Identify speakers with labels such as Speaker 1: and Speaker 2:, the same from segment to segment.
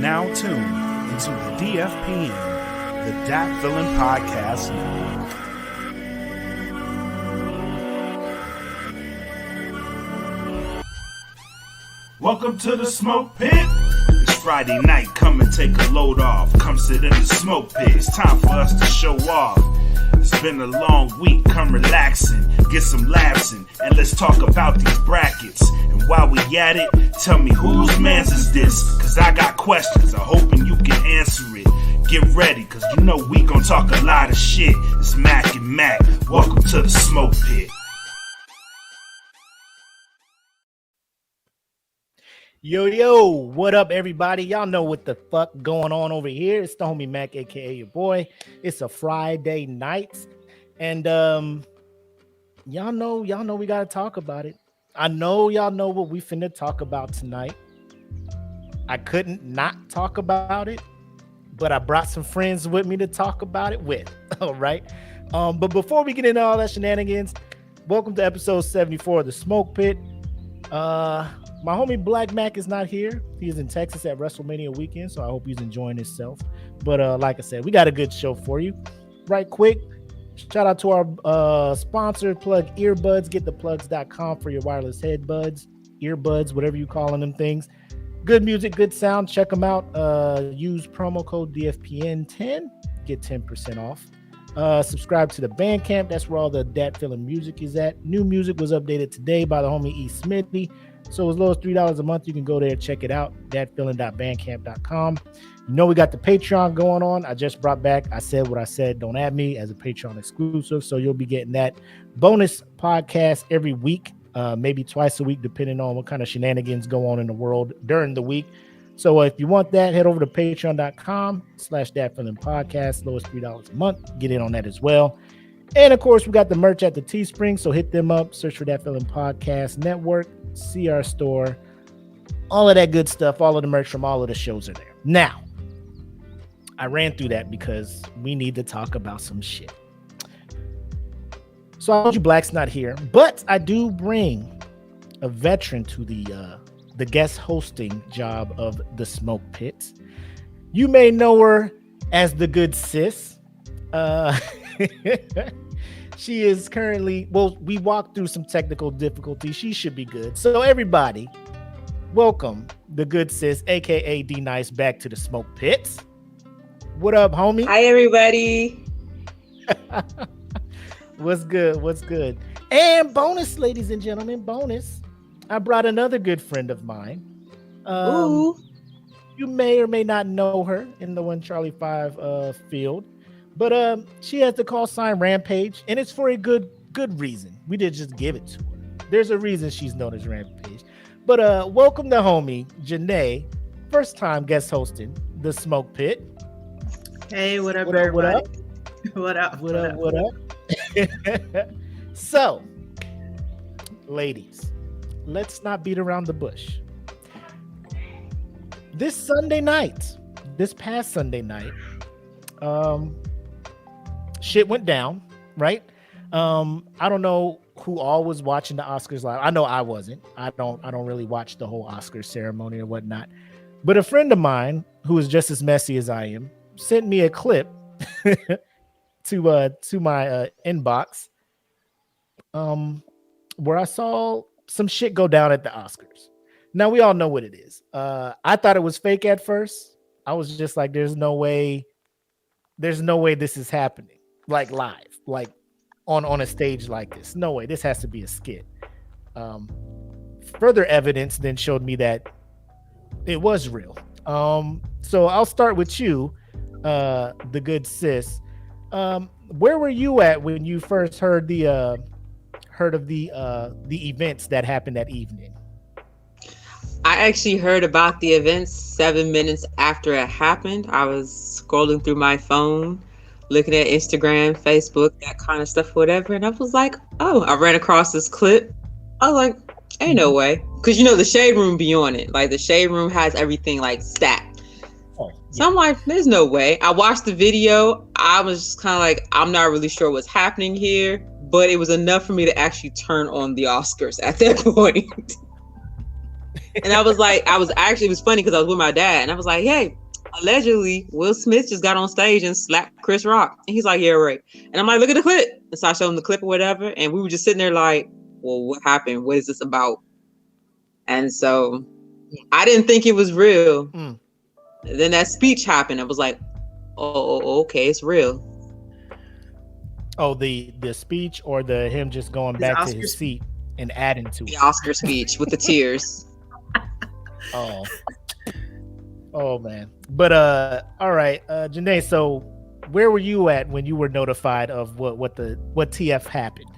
Speaker 1: now tuned into the DFPN, the Dat Villain Podcast Network. Welcome to the Smoke Pit. It's Friday night, come and take a load off. Come sit in the Smoke Pit, it's time for us to show off. It's been a long week, come relaxing, get some laughs in, and let's talk about these brackets. And while we at it, tell me whose man's is this? Cause I got questions, I'm hoping you can answer it. Get ready, cause you know we gon' talk a lot of shit. It's Mac and Mac, welcome to the Smoke Pit.
Speaker 2: Yo, what up, everybody? Y'all know what the fuck going on over here. It's the homie Mac, aka your boy. It's a Friday night, and y'all know we gotta talk about it. I know y'all know what we finna talk about tonight. I couldn't not talk about it, but I brought some friends with me to talk about it with. All right. But before we get into all that shenanigans, welcome to episode 74 of the Smoke Pit. My homie Black Mac is not here. He is in Texas at WrestleMania weekend, so I hope he's enjoying himself. But like I said, we got a good show for you. Right quick, shout out to our sponsor, Plug Earbuds. GetThePlugs.com for your wireless headbuds, earbuds, whatever you calling them things. Good music, good sound. Check them out. Use promo code DFPN10. Get 10% off. Subscribe to the Bandcamp. That's where all the Dat Feeling music is at. New music was updated today by the homie E. Smithy. So as low as $3 a month, you can go there, check it out, datfeeling.bandcamp.com. You know we got the Patreon going on. I just brought back, I Said What I Said, Don't Add Me as a Patreon exclusive. So you'll be getting that bonus podcast every week, maybe twice a week, depending on what kind of shenanigans go on in the world during the week. So if you want that, head over to patreon.com/datfeelingpodcast, lowest $3 a month. Get in on that as well. And of course, we got the merch at the Teespring, so hit them up, search for Dat Feeling Podcast Network, see our store, all of that good stuff, all of the merch from all of the shows are there. Now, I ran through that because we need to talk about some shit. So I told you Black's not here, but I do bring a veteran to the guest hosting job of the Smoke Pit. You may know her as the Good Sis. She is currently, well, we walked through some technical difficulties. She should be good. So everybody, welcome the Good Sis, aka D Nice, back to the Smoke Pit. What up, homie?
Speaker 3: Hi, everybody.
Speaker 2: What's good? And bonus, ladies and gentlemen, bonus. I brought another good friend of mine.
Speaker 3: Ooh.
Speaker 2: You may or may not know her in the One Charlie 5 field. But she has the call sign Rampage, and it's for a good reason. We didn't just give it to her. There's a reason she's known as Rampage. But welcome to homie Janae, first time guest hosting the Smoke Pit.
Speaker 3: Hey, what up, everybody? What up?
Speaker 2: So, ladies, let's not beat around the bush. This past Sunday night, shit went down, right? I don't know who all was watching the Oscars live. I know I wasn't. I don't really watch the whole Oscar ceremony or whatnot. But a friend of mine who is just as messy as I am sent me a clip to my inbox where I saw some shit go down at the Oscars. Now we all know what it is. I thought it was fake at first. I was just like, there's no way this is happening. Like live, like on a stage like this. No way. This has to be a skit. Further evidence then showed me that it was real. So I'll start with you, the Good Sis. Where were you at when you first heard of the events that happened that evening?
Speaker 3: I actually heard about the events 7 minutes after it happened. I was scrolling through my phone, looking at Instagram, Facebook, that kind of stuff, whatever. And I was like, oh, I ran across this clip. I was like, ain't no way. Because, the Shade Room be on it. Like, the Shade Room has everything, like, stacked. Oh, yeah. So I'm like, there's no way. I watched the video. I was just kind of like, I'm not really sure what's happening here. But it was enough for me to actually turn on the Oscars at that point. And I was actually, it was funny because I was with my dad and I was like, hey, allegedly Will Smith just got on stage and slapped Chris Rock. And he's like, yeah, right. And I'm like, look at the clip. And so I showed him the clip or whatever. And we were just sitting there like, well, what happened? What is this about? And so I didn't think it was real. Then that speech happened. I was like, oh, okay, it's real.
Speaker 2: Oh, the speech or the him just going back to his seat and adding to
Speaker 3: the
Speaker 2: it.
Speaker 3: Oscar speech with the tears.
Speaker 2: Oh man. But all right, Janae, so where were you at when you were notified of what TF happened?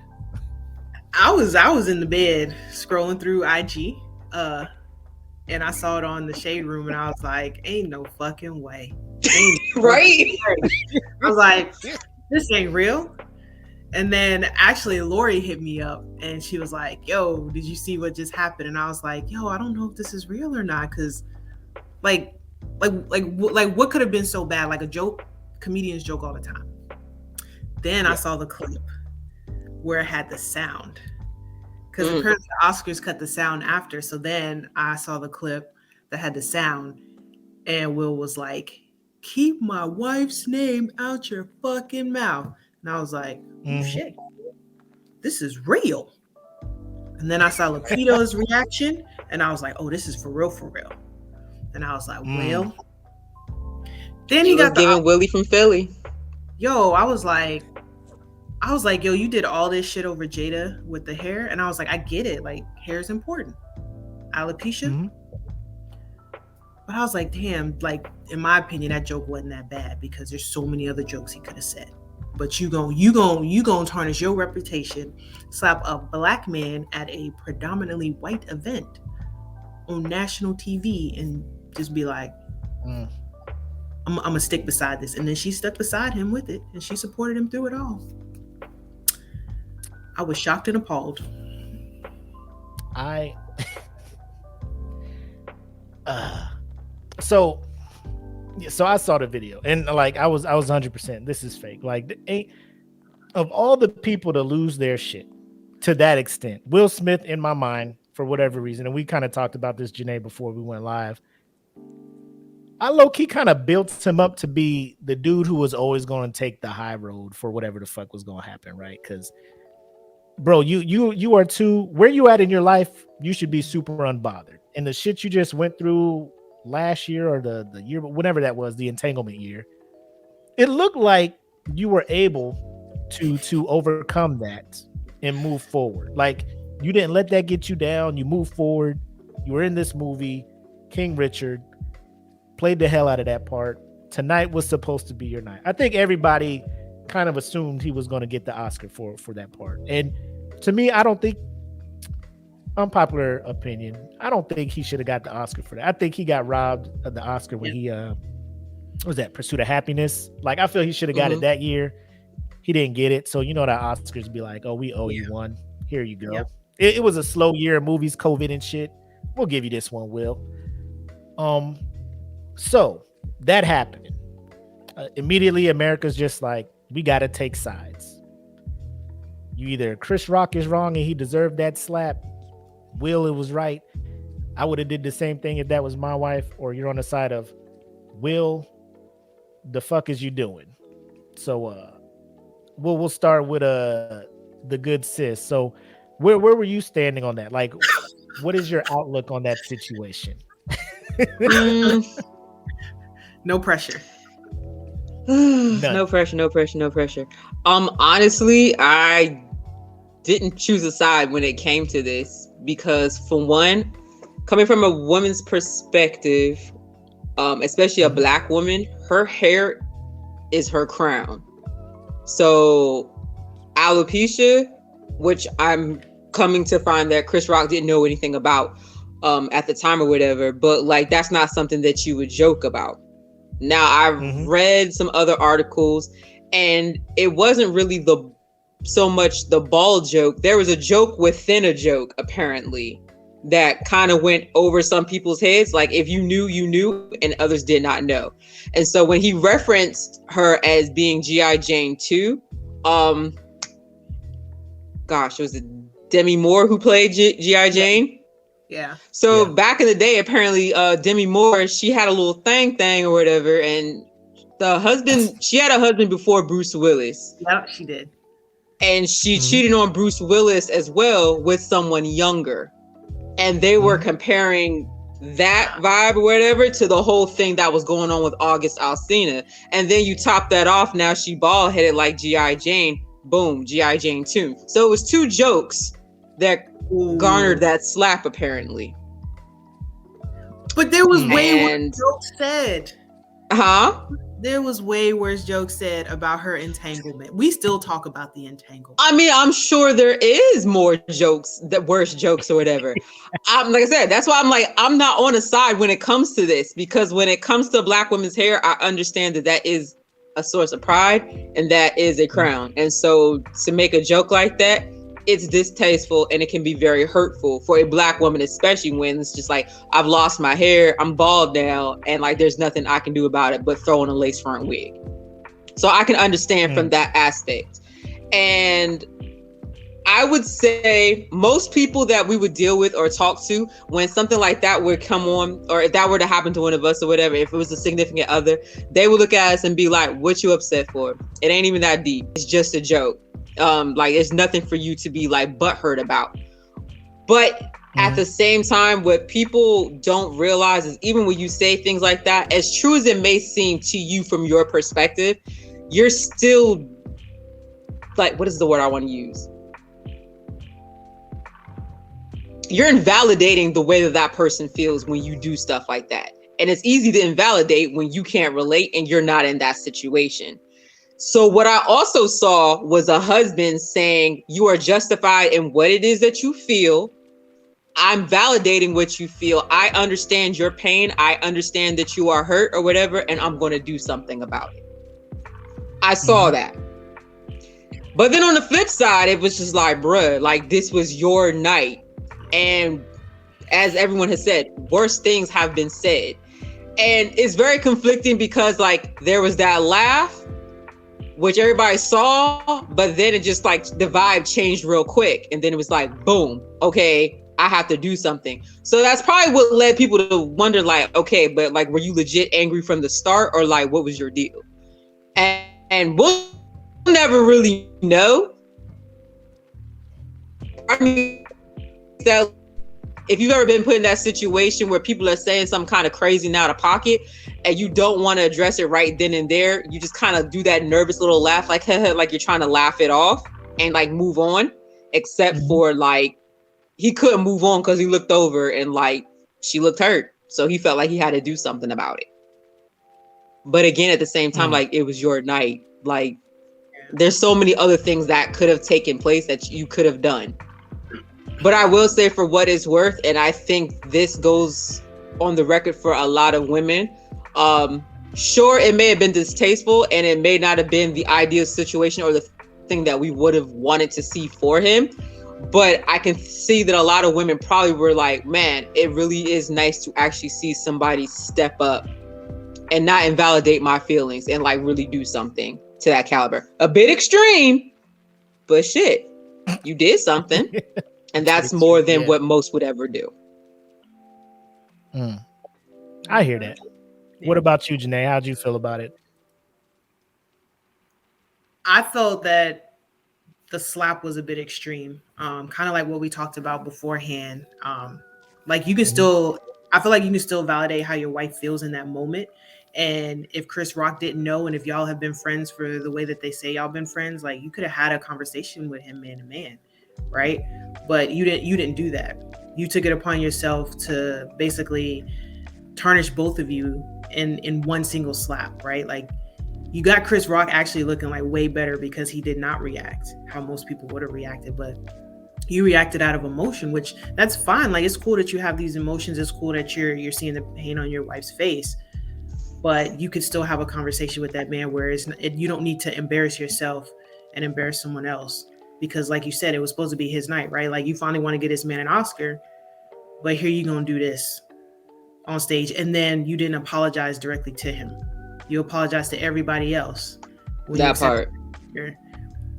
Speaker 4: I was in the bed scrolling through IG, and I saw it on the Shade Room, and I was like, ain't no fucking way.
Speaker 3: Right?
Speaker 4: I was like, this ain't real. And then actually Lori hit me up and she was like, yo, did you see what just happened? And I was like, yo, I don't know if this is real or not. Cause like what could have been so bad? Like a joke, comedians joke all the time. Then I saw the clip where it had the sound. Cause apparently the Oscars cut the sound after. So then I saw the clip that had the sound and Will was like, keep my wife's name out your fucking mouth. And I was like, oh, shit, this is real. And then I saw Lupita's reaction, and I was like, oh, this is for real. And I was like, well. Then he got
Speaker 3: giving Willie from Philly.
Speaker 4: Yo, I was like, yo, you did all this shit over Jada with the hair. And I was like, I get it. Like, hair is important. Alopecia. But I was like, damn, like, in my opinion, that joke wasn't that bad because there's so many other jokes he could have said. But you gon' tarnish your reputation, slap a black man at a predominantly white event on national TV and just be like, I'm gonna stick beside this. And then she stuck beside him with it and she supported him through it all. I was shocked and appalled.
Speaker 2: So I saw the video and like I was 100%. This is fake. Like, of all the people to lose their shit to that extent, Will Smith, in my mind, for whatever reason, and we kind of talked about this, Janae, before we went live. I low-key kind of built him up to be the dude who was always going to take the high road for whatever the fuck was going to happen, right? Because, bro, you are too. Where you at in your life? You should be super unbothered. And the shit you just went through last year or the year, whenever that was, the entanglement year, it looked like you were able to overcome that and move forward. Like, you didn't let that get you down. You moved forward. You were in this movie, King Richard, played the hell out of that part. Tonight was supposed to be your night. I think everybody kind of assumed he was going to get the Oscar for that part. And to me, I don't think, unpopular opinion, I don't think he should have got the Oscar for that. I think he got robbed of the Oscar when he what was that, Pursuit of Happiness? Like, I feel he should have got it that year. He didn't get it. So you know that Oscars be like, oh, we owe you one. Here you go. It was a slow year of movies, COVID and shit. We'll give you this one, Will. So that happened. Immediately America's just like, we gotta take sides. You either Chris Rock is wrong and he deserved that slap, Will, it was right. I would have did the same thing if that was my wife. Or you're on the side of Will, the fuck is you doing? So we'll start with the good sis. So where were you standing on that? Like, what is your outlook on that situation?
Speaker 4: No pressure.
Speaker 3: No pressure. Honestly, I didn't choose a side when it came to this because, for one, coming from a woman's perspective, especially a black woman, her hair is her crown. So alopecia, which I'm coming to find that Chris Rock didn't know anything about at the time or whatever, but like, that's not something that you would joke about. Now, I've read some other articles and it wasn't really so much the ball joke. There was a joke within a joke, apparently, that kind of went over some people's heads. Like, if you knew, you knew, and others did not know. And so when he referenced her as being G.I. Jane 2, it was it Demi Moore who played G.I. Jane?
Speaker 4: Yeah.
Speaker 3: So back in the day, apparently Demi Moore, she had a little thing or whatever, and she had a husband before Bruce Willis.
Speaker 4: Yep, she did.
Speaker 3: And she cheated on Bruce Willis as well with someone younger. And they were comparing that vibe or whatever to the whole thing that was going on with August Alsina. And then you top that off, now she bald headed like G.I. Jane. Boom, G.I. Jane 2. So it was 2 jokes that garnered that slap apparently.
Speaker 4: But there was way worse jokes said.
Speaker 3: Huh?
Speaker 4: There was way worse jokes said about her entanglement. We still talk about the entanglement.
Speaker 3: I mean, I'm sure there is more jokes, worse jokes or whatever. Like I said, that's why I'm like, I'm not on a side when it comes to this, because when it comes to Black women's hair, I understand that is a source of pride and that is a crown. And so to make a joke like that, it's distasteful and it can be very hurtful for a Black woman, especially when it's just like, I've lost my hair, I'm bald now, and like there's nothing I can do about it but throw on a lace front wig. So I can understand from that aspect. And I would say most people that we would deal with or talk to when something like that would come on, or if that were to happen to one of us or whatever, if it was a significant other, they would look at us and be like, what you upset for? It ain't even that deep. It's just a joke. Like it's nothing for you to be like butthurt about. But at the same time, what people don't realize is even when you say things like that, as true as it may seem to you from your perspective, you're still like, what is the word I want to use? You're invalidating the way that person feels when you do stuff like that. And it's easy to invalidate when you can't relate and you're not in that situation. So what I also saw was a husband saying, you are justified in what it is that you feel. I'm validating what you feel. I understand your pain. I understand that you are hurt or whatever, and I'm going to do something about it. I saw that. But then on the flip side, it was just like, bruh, like this was your night. And as everyone has said, worse things have been said. And it's very conflicting because like there was that laugh, which everybody saw, but then it just like the vibe changed real quick. And then it was like, boom, okay, I have to do something. So that's probably what led people to wonder like, okay, but like, were you legit angry from the start or like, what was your deal? And we'll never really know. I mean, that if you've ever been put in that situation where people are saying something kind of crazy and out of pocket and you don't want to address it right then and there, you just kind of do that nervous little laugh, like like you're trying to laugh it off and like move on, except for like he couldn't move on because he looked over and like she looked hurt, so he felt like he had to do something about it. But again, at the same time, like it was your night. Like there's so many other things that could have taken place that you could have done. But I will say, for what it's worth, and I think this goes on the record for a lot of women, sure, it may have been distasteful and it may not have been the ideal situation or the thing that we would have wanted to see for him. But I can see that a lot of women probably were like, man, it really is nice to actually see somebody step up and not invalidate my feelings and like really do something to that caliber. A bit extreme, but shit, you did something. And that's more than what most would ever do.
Speaker 2: I hear that. What about you, Janae? How'd you feel about it?
Speaker 4: I felt that the slap was a bit extreme. Kind of like what we talked about beforehand. Like you can still, I feel like you can still validate how your wife feels in that moment. And if Chris Rock didn't know, and if y'all have been friends for the way that they say y'all been friends, like you could have had a conversation with him man to man. Right? But you didn't do that. You took it upon yourself to basically tarnish both of you in one single slap, right? Like you got Chris Rock actually looking like way better because he did not react how most people would have reacted, but you reacted out of emotion, which that's fine. Like it's cool that you have these emotions. It's cool that you're seeing the pain on your wife's face, but you could still have a conversation with that man where you don't need to embarrass yourself and embarrass someone else. Because like you said, it was supposed to be his night, right? Like you finally want to get this man an Oscar, but here you gonna do this on stage. And then you didn't apologize directly to him. You apologized to everybody else.
Speaker 3: That part.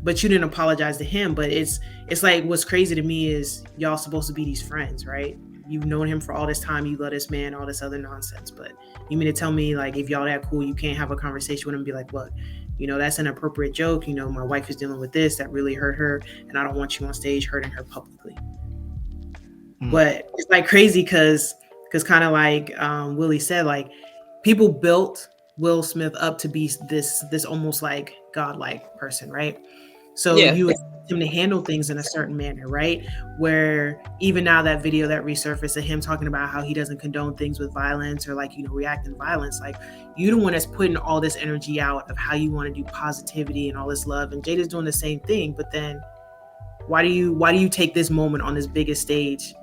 Speaker 4: But you didn't apologize to him. But it's like, what's crazy to me is y'all supposed to be these friends, right? you've known him for all this time, you love this man, all this other nonsense. But you mean to tell me, like, if y'all that cool, you can't have a conversation with him and be like, look, that's an appropriate joke. My wife is dealing with this that really hurt her, and I don't want you on stage hurting her publicly. But it's like crazy because kind of like Willie said, like, people built Will Smith up to be this almost like godlike person, right? So you expect him to handle things in a certain manner, right? Where even now that video that resurfaced of him talking about how he doesn't condone things with violence or like, reacting violence, like, you're the one that's putting all this energy out of how you want to do positivity and all this love. And Jada's doing the same thing, but then why do you take this moment on this biggest stage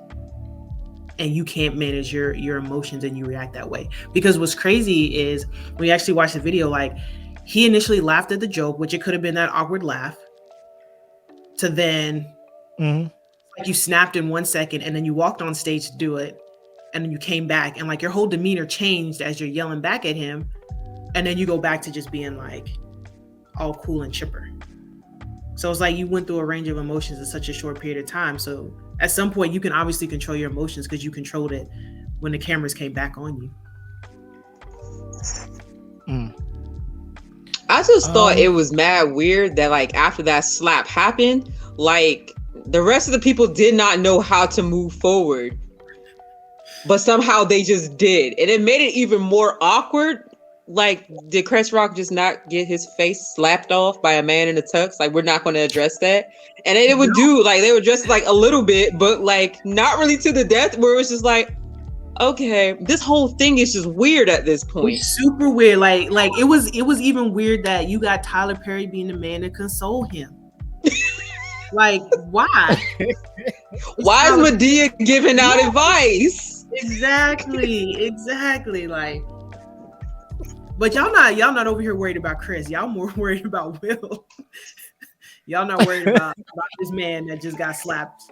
Speaker 4: and you can't manage your emotions and you react that way? Because what's crazy is when you actually watch the video, like, he initially laughed at the joke, which it could have been that awkward laugh, to then like you snapped in 1 second and then you walked on stage to do it and then you came back and like your whole demeanor changed as you're yelling back at him, and then you go back to just being like all cool and chipper. So it's like you went through a range of emotions in such a short period of time. So at some point you can obviously control your emotions because you controlled it when the cameras came back on you.
Speaker 3: I just thought it was mad weird that like after that slap happened, like the rest of the people did not know how to move forward, but somehow they just did. And it made it even more awkward. Like, did Chris Rock just not get his face slapped off by a man in a tux? Like, we're not going to address that. And it would do, like, they would address like a little bit, but like not really to the death, where it was just like, okay, this whole thing is just weird at this point.
Speaker 4: It's super weird. Like it was even weird that you got Tyler Perry being the man to console him. Like, why?
Speaker 3: Why is Medea giving out advice?
Speaker 4: Exactly. Like, but y'all not over here worried about Chris. Y'all more worried about Will. Y'all not worried about this man that just got slapped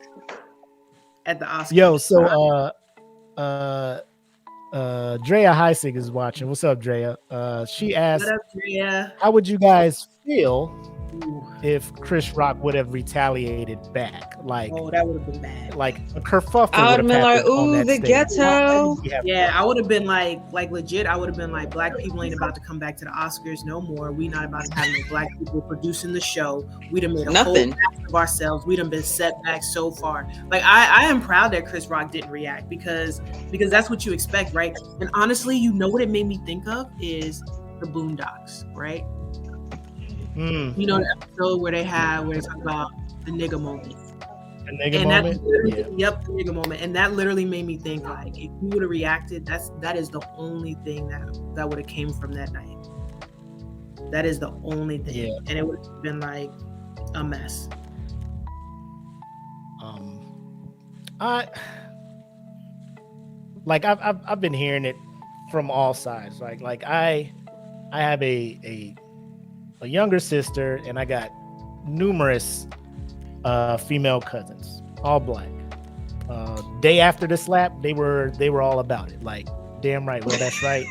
Speaker 4: at the Oscars.
Speaker 2: Yo, so Drea Heisig is watching. What's up, Drea? She asked,
Speaker 4: what up, Drea?
Speaker 2: How would you guys feel if Chris Rock would have retaliated back? Like,
Speaker 4: that would have been bad.
Speaker 2: Like a kerfuffle.
Speaker 3: I would have been like, ooh, the ghetto.
Speaker 4: Yeah, I would have been like legit. I would have been like, black people ain't about to come back to the Oscars no more. We not about to have no black people producing the show. We done made a whole ass of ourselves. We done been set back so far. Like, I am proud that Chris Rock didn't react because that's what you expect, right? And honestly, what it made me think of is the Boondocks, right? The episode where they talk about the nigga moment.
Speaker 2: The nigga moment?
Speaker 4: Yep, the nigga moment. And that literally made me think, like, if you would have reacted, that is the only thing that would have came from that night. That is the only thing. Yeah. And it would have been like a mess.
Speaker 2: I've been hearing it from all sides. Like I have a younger sister, and I got numerous female cousins, all black. Day after the slap, they were all about it. Like, damn right, well, that's right.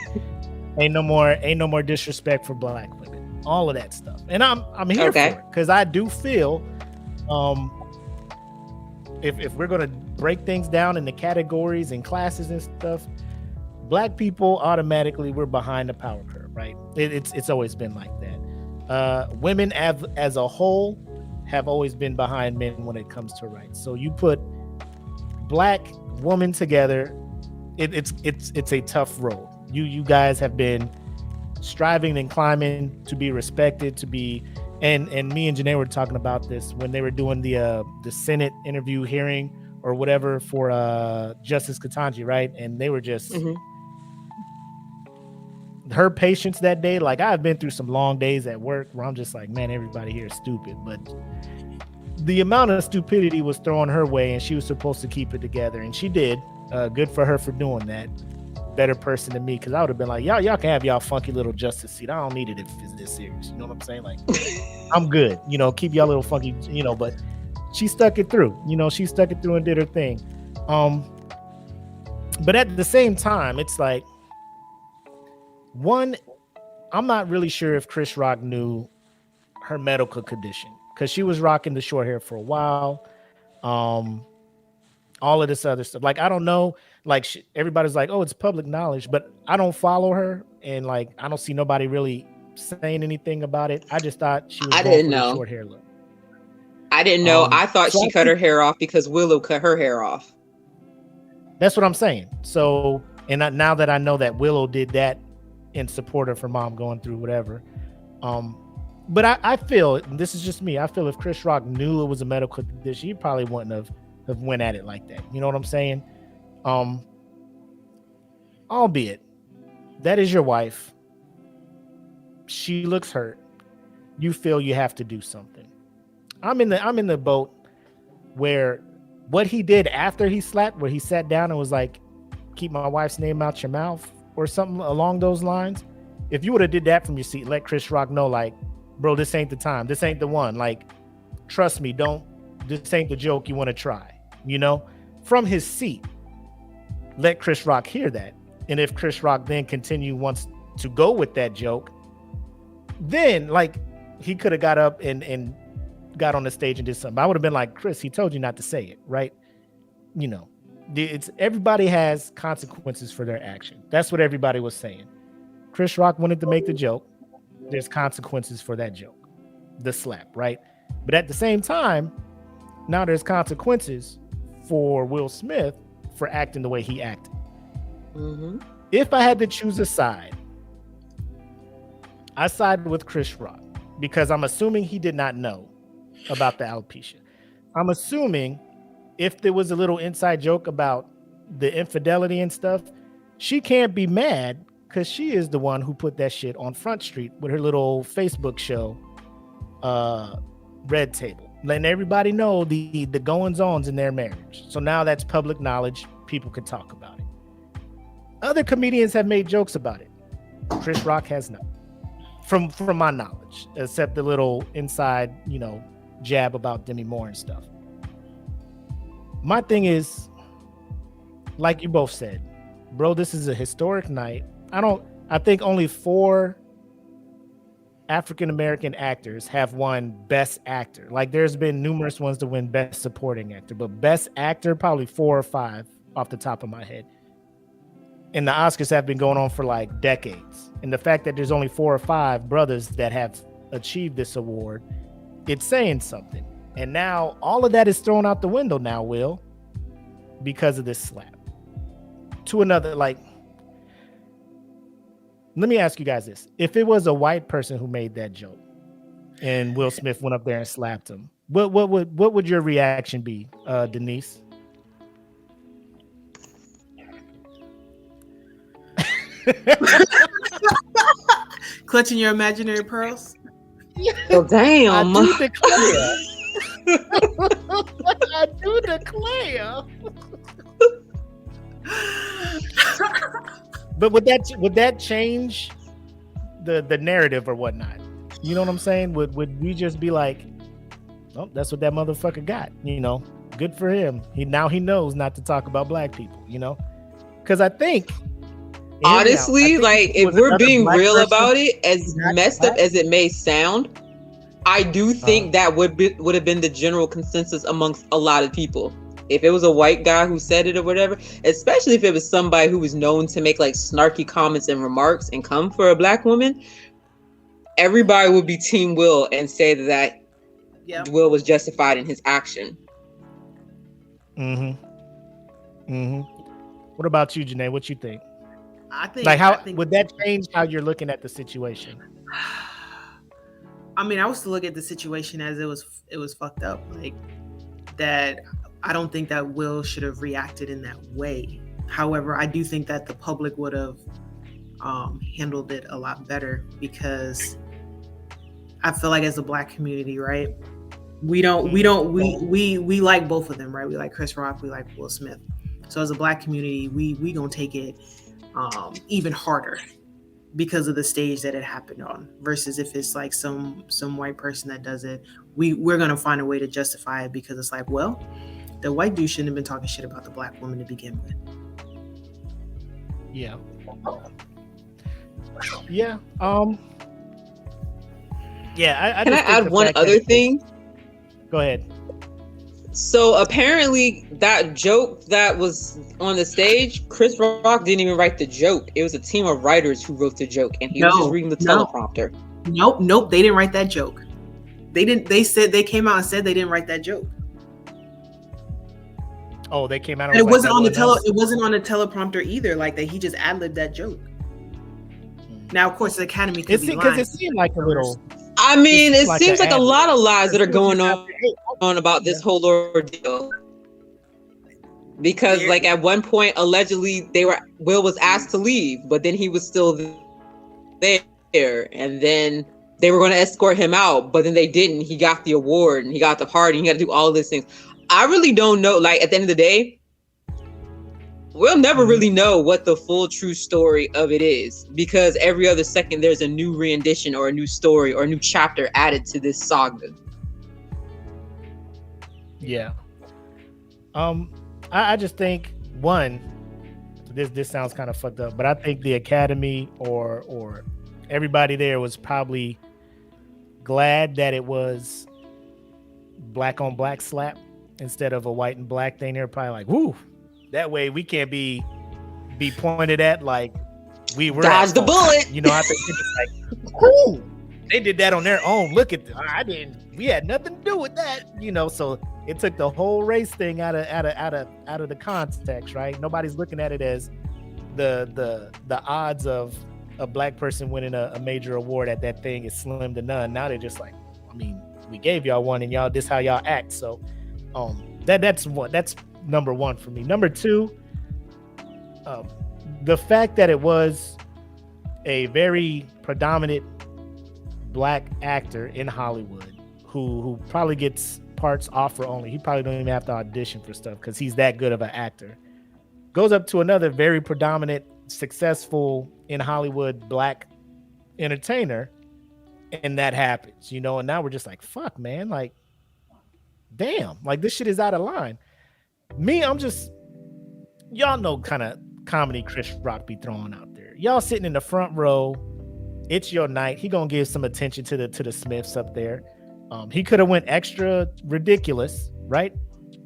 Speaker 2: Ain't no more disrespect for black women. All of that stuff, and I'm here for it because I do feel, if we're gonna break things down into categories and classes and stuff, black people automatically we're behind the power curve, right? It's always been like that. Women as a whole have always been behind men when it comes to rights. So you put black women together, it's a tough road. You guys have been striving and climbing to be respected, to be, and me and Janae were talking about this when they were doing the Senate interview hearing or whatever for Justice Ketanji, right? And they were just her patience that day. Like, I've been through some long days at work where I'm just like, man, everybody here is stupid. But the amount of stupidity was thrown her way, and she was supposed to keep it together, and she did. Good for her for doing that. Better person than me, because I would have been like, y'all can have y'all funky little justice seat. I don't need it if it's this serious. You know what I'm saying? Like, I'm good. Keep y'all little funky. But she stuck it through. She stuck it through and did her thing. But at the same time, it's like, one, I'm not really sure if Chris Rock knew her medical condition, because she was rocking the short hair for a while. all of this other stuff. Like, I don't know, like everybody's like, oh, it's public knowledge, but I don't follow her, and like I don't see nobody really saying anything about it. I just thought she was
Speaker 3: I
Speaker 2: going
Speaker 3: didn't
Speaker 2: for the
Speaker 3: know.
Speaker 2: short hair look.
Speaker 3: I didn't know. I thought
Speaker 2: so
Speaker 3: she cut her hair off because Willow cut her hair off.
Speaker 2: That's what I'm saying. So, and now that I know that Willow did that in support of her mom going through whatever, but I feel, and this is just me, I feel if Chris Rock knew it was a medical condition, he probably wouldn't have went at it like that. You know what I'm saying? Albeit that is your wife. She looks hurt. You feel you have to do something. I'm in the boat where what he did after he slapped, where he sat down and was like, keep my wife's name out your mouth or something along those lines. If you would have did that from your seat, let Chris Rock know, like, bro, this ain't the time. This ain't the one. Like, trust me, this ain't the joke you want to try, you know, from his seat. Let Chris Rock hear that. And if Chris Rock then wants to go with that joke, then like he could have got up and got on the stage and did something. I would have been like, Chris, he told you not to say it, right? You know, it's everybody has consequences for their action. That's what everybody was saying. Chris Rock wanted to make the joke. There's consequences for that joke, the slap, right? But at the same time, now there's consequences for Will Smith for acting the way he acted.
Speaker 3: Mm-hmm.
Speaker 2: If I had to choose a side, I sided with Chris Rock because I'm assuming he did not know about the alopecia. I'm assuming if there was a little inside joke about the infidelity and stuff, she can't be mad because she is the one who put that shit on Front Street with her little Facebook show, Red Table, letting everybody know the goings-ons in their marriage. So now that's public knowledge. People can talk about it. Other comedians have made jokes about it. Chris Rock has not, from my knowledge, except the little inside, you know, jab about Demi Moore and stuff. My thing is, like you both said, bro, this is a historic night. I think only 4 African-American actors have won Best Actor. Like, there's been numerous ones to win Best Supporting Actor, but Best Actor, probably 4 or 5 off the top of my head. And the Oscars have been going on for like decades. And the fact that there's only 4 or 5 brothers that have achieved this award, it's saying something. And now all of that is thrown out the window now, Will, because of this slap. To another, like, let me ask you guys this. If it was a white person who made that joke and Will Smith went up there and slapped him, what would your reaction be, Denise?
Speaker 4: Clutching your imaginary pearls.
Speaker 3: Oh, damn.
Speaker 2: I do declare. I do declare. But would that change the narrative or whatnot? You know what I'm saying? Would we just be like, oh, that's what that motherfucker got? You know, good for him. He knows not to talk about black people. You know, because I think.
Speaker 3: Honestly, like, if we're being real about it, as messed up as it may sound, I do think that would have been the general consensus amongst a lot of people. If it was a white guy who said it or whatever, especially if it was somebody who was known to make like snarky comments and remarks and come for a black woman, everybody would be Team Will and say that Will was justified in his action.
Speaker 2: What about you, Janae? What you think?
Speaker 4: I think
Speaker 2: would that change how you're looking at the situation?
Speaker 4: I mean, I was to look at the situation as it was fucked up. Like, that, I don't think that Will should have reacted in that way. However, I do think that the public would have handled it a lot better, because I feel like as a black community, right? We like both of them, right? We like Chris Rock, we like Will Smith. So as a black community, we gonna take it even harder because of the stage that it happened on, versus if it's like some white person that does it, we're gonna find a way to justify it, because it's like, well, the white dude shouldn't have been talking shit about the black woman to begin with.
Speaker 2: Yeah. I
Speaker 3: Can I add one other thing?
Speaker 2: Go ahead.
Speaker 3: So apparently that joke that was on the stage, Chris Rock didn't even write the joke. It was a team of writers who wrote the joke, and he was just reading the teleprompter.
Speaker 4: Nope. They didn't write that joke. They didn't. They said they came out and said they didn't write that joke.
Speaker 2: Oh, they came out. And
Speaker 4: it wasn't on the It wasn't on the teleprompter either. Like that, he just ad-libbed that joke. Now, of course, the Academy could be lying.
Speaker 2: Because it seemed like a little.
Speaker 3: I mean, it seems like a lot of lies that are going on about this whole ordeal. Because, like, at one point, allegedly, Will was asked to leave, but then he was still there, and then they were going to escort him out, but then they didn't. He got the award, and he got the party, and he got to do all of these things. I really don't know. Like, at the end of the day, we'll never really know what the full true story of it is, because every other second there's a new rendition or a new story or a new chapter added to this saga.
Speaker 2: Yeah. I just think this sounds kind of fucked up, but I think the Academy or everybody there was probably glad that it was black on black slap instead of a white and black thing. They're probably like, woo, that way we can't be pointed at like we were
Speaker 3: dodge the bullet.
Speaker 2: You know, I think it's like, whoo, they did that on their own. Look at we had nothing to do with that, you know. So it took the whole race thing out of the context, right? Nobody's looking at it as the odds of a black person winning a major award at that thing is slim to none. Now they're just like, I mean, we gave y'all one and y'all this how y'all act. So that's number one for me. Number two, the fact that it was a very predominant black actor in Hollywood who probably gets parts offer only. He probably don't even have to audition for stuff because he's that good of an actor. Goes up to another very predominant, successful in Hollywood black entertainer, and that happens, you know. And now we're just like, fuck, man, like, damn, like this shit is out of line. Me, I'm just, y'all know kind of comedy Chris Rock be throwing out there. Y'all sitting in the front row, it's your night. He gonna give some attention to the Smiths up there. He could have went extra ridiculous, right,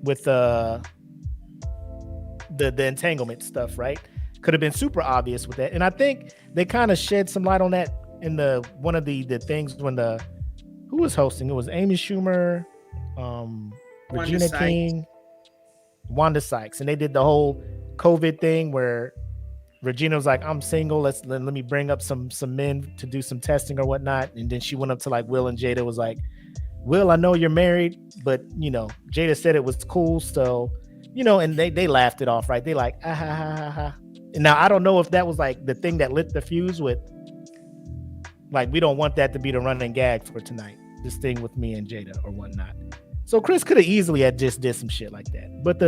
Speaker 2: with the entanglement stuff, right? Could have been super obvious with that. And I think they kind of shed some light on that in one of the things when who was hosting? It was Amy Schumer, Regina King, Wanda Sykes, and they did the whole COVID thing where Regina was like, I'm single, let me bring up some men to do some testing or whatnot. And then she went up to like Will and Jada, was like, Will, I know you're married, but you know, Jada said it was cool, so you know, and they laughed it off, right? They like, ah, ha, ha, ha, ha. And now I don't know if that was like the thing that lit the fuse with, like, we don't want that to be the running gag for tonight, this thing with me and Jada or whatnot. So Chris could have easily had just did some shit like that. But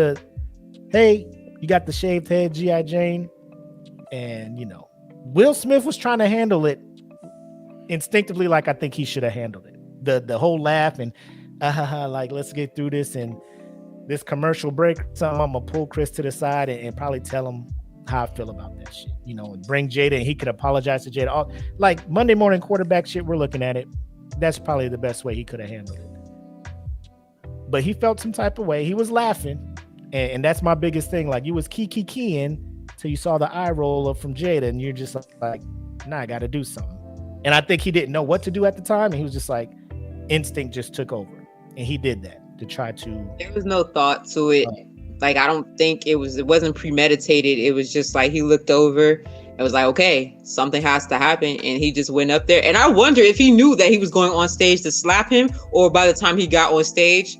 Speaker 2: hey, you got the shaved head, G.I. Jane, and you know, Will Smith was trying to handle it instinctively like I think he should have handled it. The whole laugh and like, let's get through this and this commercial break or something. I'm gonna pull Chris to the side and probably tell him how I feel about that shit, you know, and bring Jada and he could apologize to Jada. All like Monday morning quarterback shit, we're looking at it. That's probably the best way he could have handled it. But he felt some type of way. He was laughing, and that's my biggest thing. Like, you was keying till you saw the eye roll up from Jada, and you're just like, nah, I got to do something. And I think he didn't know what to do at the time, and he was just like, instinct just took over, and he did that to try to.
Speaker 3: There was no thought to it. Like, I don't think it wasn't premeditated. It was just like he looked over and was like, okay, something has to happen. And he just went up there. And I wonder if he knew that he was going on stage to slap him, or by the time he got on stage,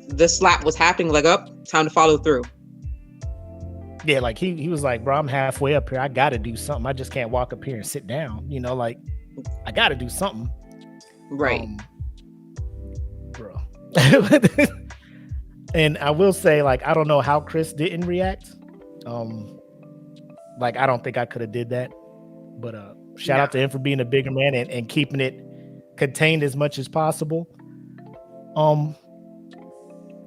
Speaker 3: the slap was happening, like, up, time to follow through.
Speaker 2: Yeah, like he was like, bro, I'm halfway up here. I got to do something. I just can't walk up here and sit down. You know, like, I got to do something.
Speaker 3: Right.
Speaker 2: Bro. And I will say, like, I don't know how Chris didn't react. Like, I don't think I could have did that. But shout out to him for being a bigger man and keeping it contained as much as possible.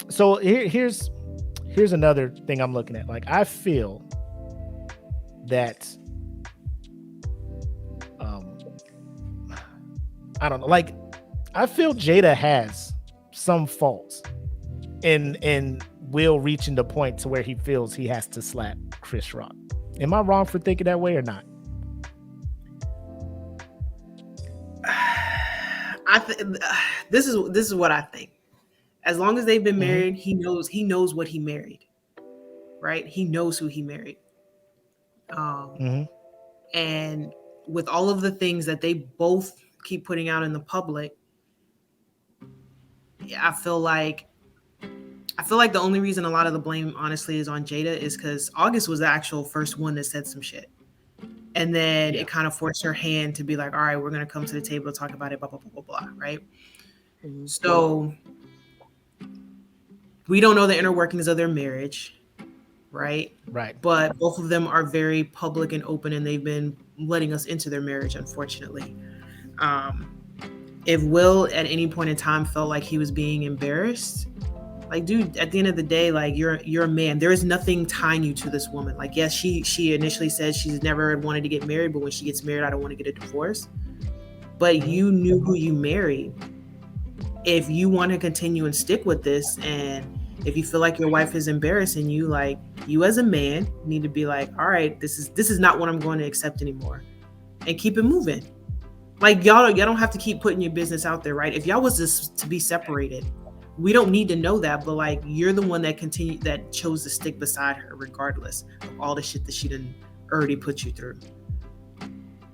Speaker 2: So here's another thing I'm looking at. Like, I feel that I don't know. Like, I feel Jada has some faults and Will reaching the point to where he feels he has to slap Chris Rock. Am I wrong for thinking that way or not?
Speaker 4: This is what I think. As long as they've been married, he knows what he married, right? He knows who he married. And with all of the things that they both keep putting out in the public, I feel like the only reason a lot of the blame honestly is on Jada is because August was the actual first one that said some shit. And then it kind of forced her hand to be like, all right, we're going to come to the table to talk about it, blah, blah, blah, blah, blah, right? So we don't know the inner workings of their marriage, right?
Speaker 2: Right.
Speaker 4: But both of them are very public and open, and they've been letting us into their marriage, unfortunately. If Will at any point in time felt like he was being embarrassed, like, dude, at the end of the day, like, you're a man. There is nothing tying you to this woman. Like, yes, she initially said she's never wanted to get married, but when she gets married, I don't want to get a divorce. But you knew who you married. If you want to continue and stick with this, and if you feel like your wife is embarrassing you, like, you as a man need to be like, all right, this is not what I'm going to accept anymore, and keep it moving. Like, y'all don't have to keep putting your business out there, right? If y'all was to be separated, we don't need to know that, but like, you're the one that chose to stick beside her regardless of all the shit that she done already put you through.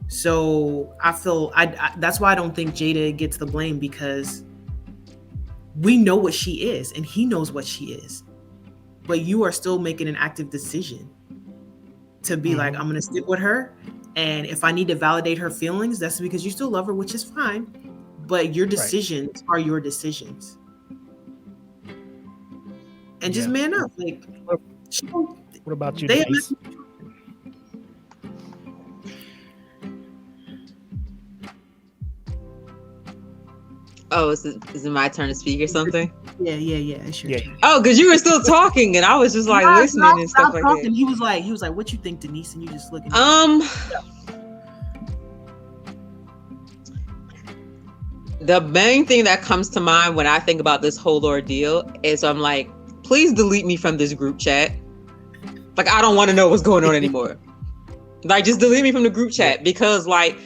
Speaker 4: So I feel that's why I don't think Jada gets the blame, because we know what she is and he knows what she is, but you are still making an active decision to be like, I'm going to stick with her. And if I need to validate her feelings, that's because you still love her, which is fine, but your decisions are your decisions. And just man up. Like,
Speaker 2: what about you, Denise?
Speaker 3: Oh, is it my turn to speak or something?
Speaker 4: Yeah. It's your turn.
Speaker 3: Oh, because you were still talking, and I was just like listening and stuff like that.
Speaker 4: He was like, "What you think, Denise?" And you just looking.
Speaker 3: The main thing that comes to mind when I think about this whole ordeal is I'm like, please delete me from this group chat. Like, I don't want to know what's going on anymore. Like, just delete me from the group chat, because like,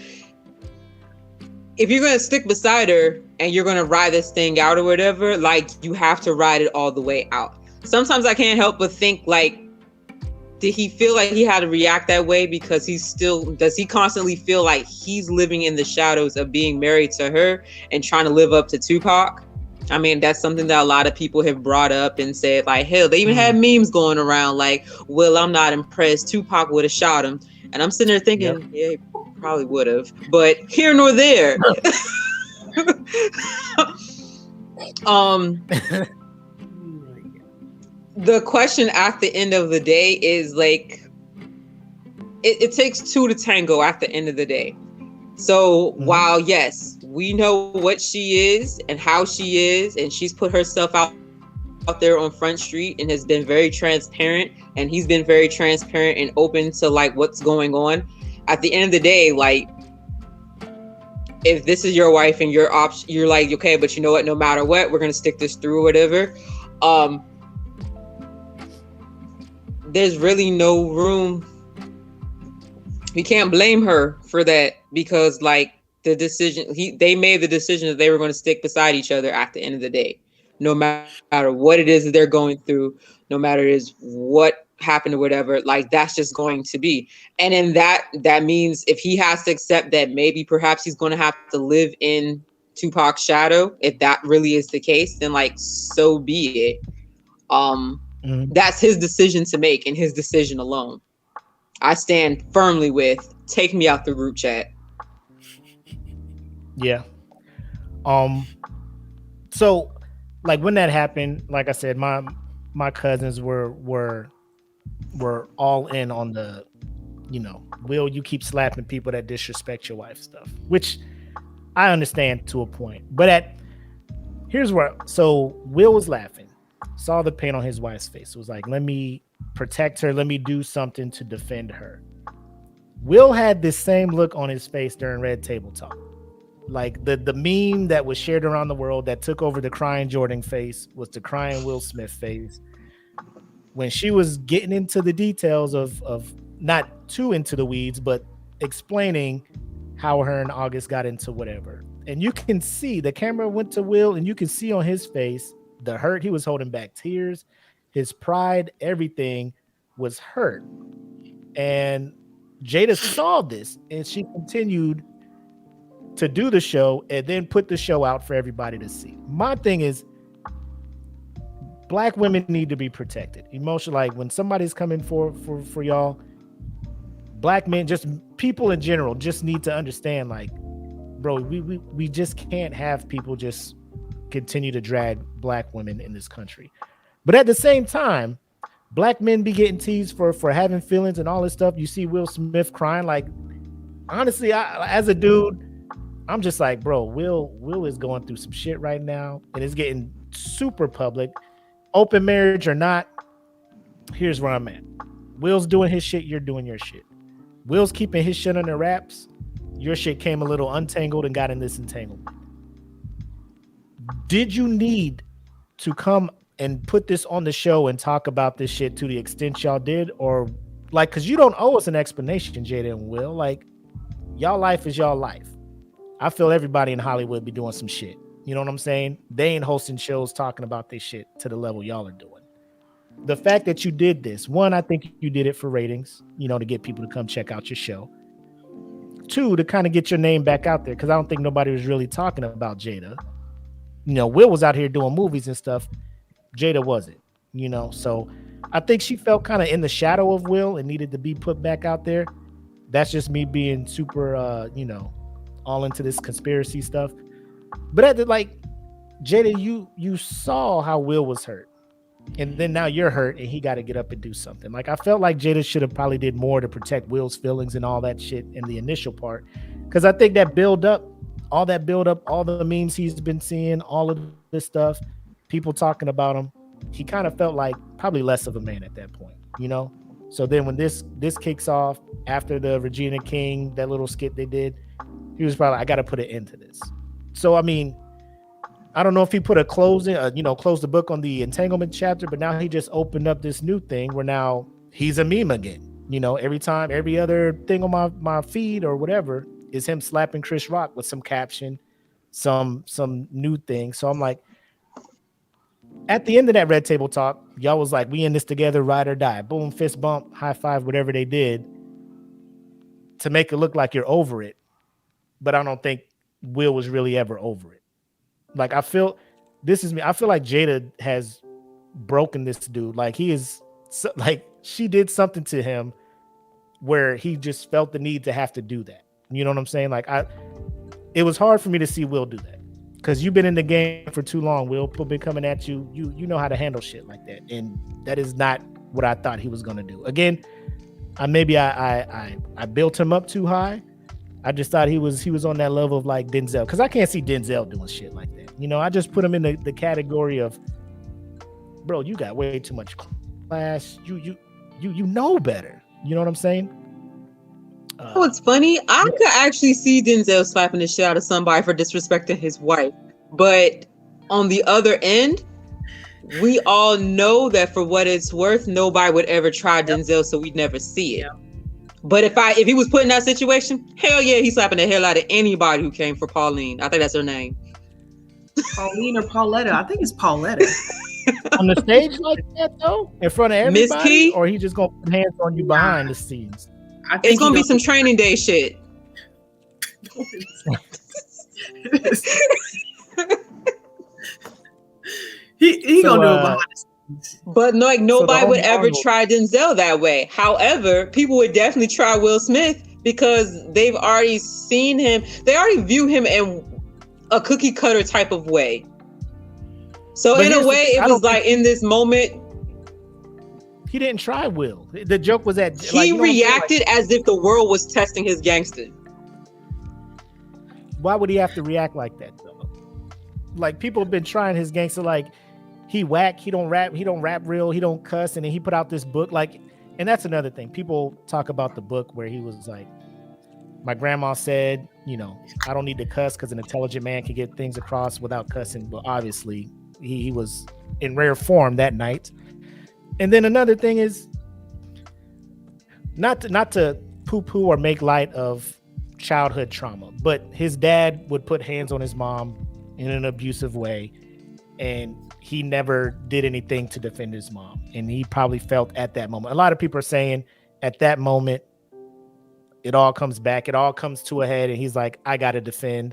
Speaker 3: if you're going to stick beside her and you're going to ride this thing out or whatever, like, you have to ride it all the way out. Sometimes I can't help but think, like, did he feel like he had to react that way because does he constantly feel like he's living in the shadows of being married to her and trying to live up to Tupac? I mean, that's something that a lot of people have brought up and said, like, hell, they even had memes going around like, well, I'm not impressed, Tupac would have shot him. And I'm sitting there thinking, yeah, he probably would have, but here nor there. The question at the end of the day is like, it takes two to tango at the end of the day. So while yes, we know what she is and how she is, and she's put herself out there on Front Street and has been very transparent, and he's been very transparent and open to like what's going on. At the end of the day, like, if this is your wife and you're like, okay, but you know what, no matter what, we're gonna stick this through or whatever. There's really no room. We can't blame her for that, because like they made the decision that they were going to stick beside each other at the end of the day, no matter what it is that they're going through, no matter is what happened or whatever, like, that's just going to be. And in that means if he has to accept that maybe perhaps he's going to have to live in Tupac's shadow, if that really is the case, then like, so be it. That's his decision to make, and his decision alone. I stand firmly with, take me out the group chat.
Speaker 2: Yeah. So like, when that happened, like I said, my cousins were all in on the, Will you keep slapping people that disrespect your wife stuff, which I understand to a point. But here's where, so Will was laughing, saw the pain on his wife's face. It was like, let me protect her. Let me do something to defend her. Will had this same look on his face during Red Table Talk. Like the meme that was shared around the world that took over the crying Jordan face was the crying Will Smith face. When she was getting into the details of not too into the weeds, but explaining how her and August got into whatever. And you can see the camera went to Will, and you can see on his face the hurt. He was holding back tears, his pride, everything was hurt. And Jada saw this, and she continued to do the show and then put the show out for everybody to see. My thing is, Black women need to be protected. Emotionally, like when somebody's coming for y'all, Black men, just people in general, just need to understand, like, bro, we just can't have people just continue to drag Black women in this country. But at the same time, Black men be getting teased for having feelings and all this stuff. You see Will Smith crying. Like, honestly, as a dude, I'm just like, bro, Will is going through some shit right now, and it's getting super public. Open marriage or not, here's where I'm at. Will's doing his shit, you're doing your shit. Will's keeping his shit under wraps. Your shit came a little untangled and got in this entanglement. Did you need to come and put this on the show and talk about this shit to the extent y'all did? Or like, because you don't owe us an explanation, Jada and Will. Like, y'all life is y'all life. I feel everybody in Hollywood be doing some shit. You know what I'm saying? They ain't hosting shows talking about this shit to the level y'all are doing. The fact that you did this, one, I think you did it for ratings, you know, to get people to come check out your show. Two, to kind of get your name back out there, because I don't think nobody was really talking about Jada. You know, Will was out here doing movies and stuff. Jada wasn't, you know. So I think she felt kind of in the shadow of Will and needed to be put back out there. That's just me being super, you know, all into this conspiracy stuff. But at the, like, Jada, you saw how Will was hurt, and then now you're hurt, and he got to get up and do something. Like, I felt like Jada should have probably did more to protect Will's feelings and all that shit in the initial part, because I think that build up, all the memes he's been seeing, all of this stuff, people talking about him, he kind of felt like probably less of a man at that point, you know. So then when this kicks off after the Regina King, that little skit they did, he was probably, I got to put an end to this. So, I mean, I don't know if he put a close the book on the entanglement chapter, but now he just opened up this new thing where now he's a meme again. You know, every other thing on my feed or whatever is him slapping Chris Rock with some caption, some new thing. So I'm like, at the end of that Red Table Talk, y'all was like, we in this together, ride or die. Boom, fist bump, high five, whatever they did to make it look like you're over it. But I don't think Will was really ever over it. Like, I feel like Jada has broken this dude. Like, he is like, she did something to him where he just felt the need to have to do that. You know what I'm saying? Like, it was hard for me to see Will do that, because you've been in the game for too long. Will, people been coming at you. You know how to handle shit like that, and that is not what I thought he was gonna do. Again, I built him up too high. I just thought he was on that level of like Denzel, because I can't see Denzel doing shit like that. You know, I just put him in the category of, bro, you got way too much class. You know better. You know what I'm saying?
Speaker 3: It's funny. I could actually see Denzel slapping the shit out of somebody for disrespecting his wife. But on the other end, we all know that for what it's worth, nobody would ever try Denzel, so we'd never see it. Yep. But if he was put in that situation, hell yeah, he's slapping the hell out of anybody who came for Pauline. I think that's her name.
Speaker 4: Pauline or Pauletta? I think it's Pauletta.
Speaker 2: On the stage like that though, in front of everybody,
Speaker 3: Miss Key?
Speaker 2: Or he just gonna put hands on you behind the scenes?
Speaker 3: It's gonna be some training day shit.
Speaker 4: he gonna do it behind the scenes.
Speaker 3: But like nobody would ever try Denzel that way. However, people would definitely try Will Smith because they've already seen him. They already view him in a cookie cutter type of way. So in a way, it was like in this moment,
Speaker 2: he didn't try Will. The joke was that
Speaker 3: he reacted as if the world was testing his gangster.
Speaker 2: Why would he have to react like that though? Like, people have been trying his gangster. Like, he whack, he don't rap real, he don't cuss, and then he put out this book. Like, and that's another thing. People talk about the book where he was like, my grandma said I don't need to cuss because an intelligent man can get things across without cussing. But obviously, he was in rare form that night. And then another thing is not to poo-poo or make light of childhood trauma, but his dad would put hands on his mom in an abusive way, and he never did anything to defend his mom. And he probably felt at that moment. A lot of people are saying at that moment, it all comes back. It all comes to a head. And he's like, I got to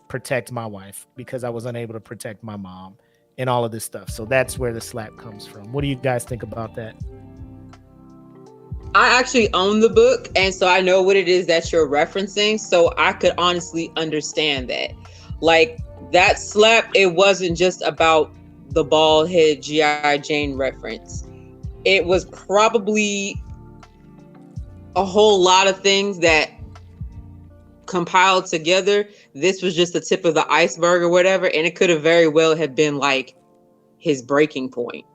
Speaker 2: protect my wife because I was unable to protect my mom and all of this stuff. So that's where the slap comes from. What do you guys think about that?
Speaker 3: I actually own the book, and so I know what it is that you're referencing. So I could honestly understand that. Like, that slap, it wasn't just about the bald head G.I. Jane reference. It was probably a whole lot of things that compiled together. This was just the tip of the iceberg or whatever, and it could have very well have been like his breaking point.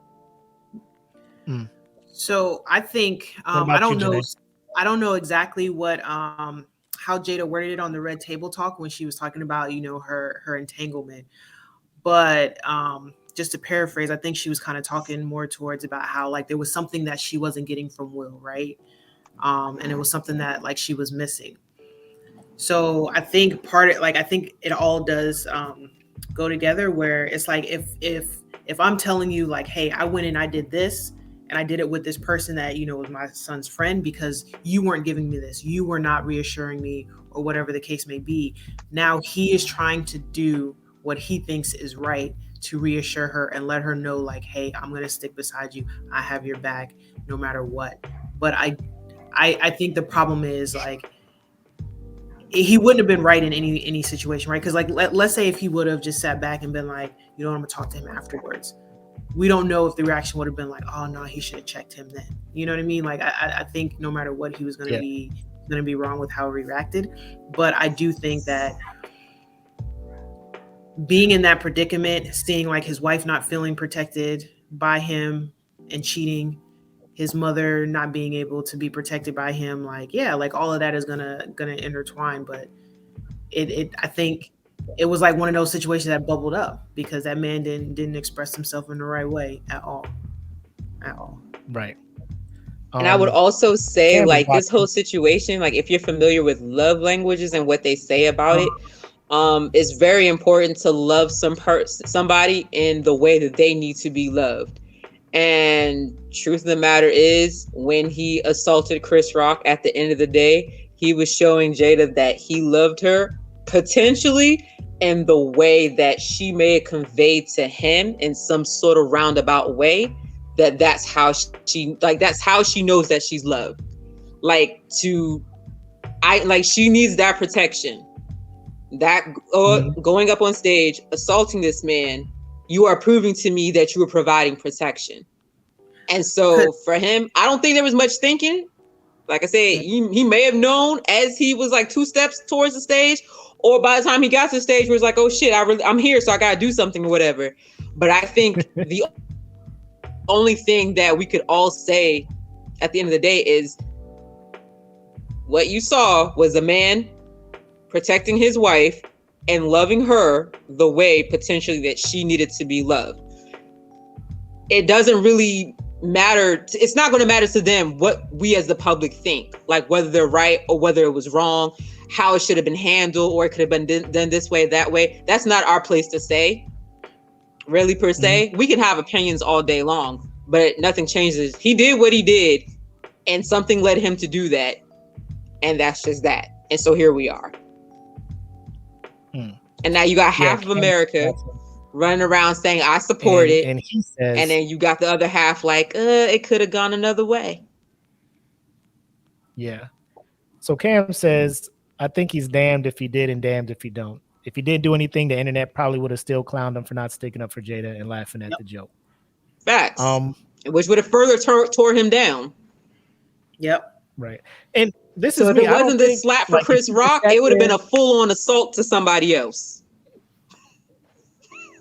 Speaker 4: So I think I don't know exactly what how Jada worded it on the Red Table Talk when she was talking about her entanglement, but just to paraphrase, I think she was kind of talking more towards about how like there was something that she wasn't getting from Will, right? And it was something that like she was missing. So I think I think it all does go together, where it's like if I'm telling you like, hey, I went and I did this, and I did it with this person that was my son's friend because you weren't giving me this, you were not reassuring me, or whatever the case may be. Now he is trying to do what he thinks is right to reassure her and let her know like, hey, I'm gonna stick beside you, I have your back no matter what. But I think the problem is like he wouldn't have been right in any situation, right? Because like let's say if he would have just sat back and been like, I'm gonna talk to him afterwards, we don't know if the reaction would have been like, oh no, he should have checked him then. You know what I mean? Like I think no matter what, he was gonna be wrong with how he reacted. But I do think that being in that predicament, seeing like his wife not feeling protected by him and cheating, his mother not being able to be protected by him, like all of that is gonna intertwine. But I think it was like one of those situations that bubbled up because that man didn't express himself in the right way at all.
Speaker 2: Right.
Speaker 3: And I would also say like this whole situation, like if you're familiar with love languages and what they say about it, it's very important to love somebody in the way that they need to be loved. And truth of the matter is, when he assaulted Chris Rock at the end of the day, he was showing Jada that he loved her potentially in the way that she may have conveyed to him in some sort of roundabout way, that's how she knows that she's loved. She needs that protection. That going up on stage, assaulting this man, you are proving to me that you were providing protection. And so for him, I don't think there was much thinking. Like I said, he may have known as he was like 2 steps towards the stage, or by the time he got to the stage where it's like, oh shit, I'm here, so I gotta do something or whatever. But I think the only thing that we could all say at the end of the day is what you saw was a man protecting his wife and loving her the way potentially that she needed to be loved. It doesn't really matter. It's not going to matter to them what we as the public think, like whether they're right or whether it was wrong, how it should have been handled, or it could have been done this way, that way. That's not our place to say, really, per se. We can have opinions all day long, but nothing changes. He did what he did, and something led him to do that, and that's just that. And so here we are. And now you got half of America running around saying, I support it.
Speaker 2: And he says,
Speaker 3: and then you got the other half like, it could have gone another way.
Speaker 2: Yeah. So Cam says, I think he's damned if he did and damned if he don't. If he didn't do anything, the internet probably would have still clowned him for not sticking up for Jada and laughing at the joke.
Speaker 3: Facts. Which would have further tore him down.
Speaker 4: Yep.
Speaker 2: Right. And this
Speaker 3: so
Speaker 2: is
Speaker 3: if
Speaker 2: me.
Speaker 3: it wasn't this slap for Chris Rock, it would have been a full-on assault to somebody else.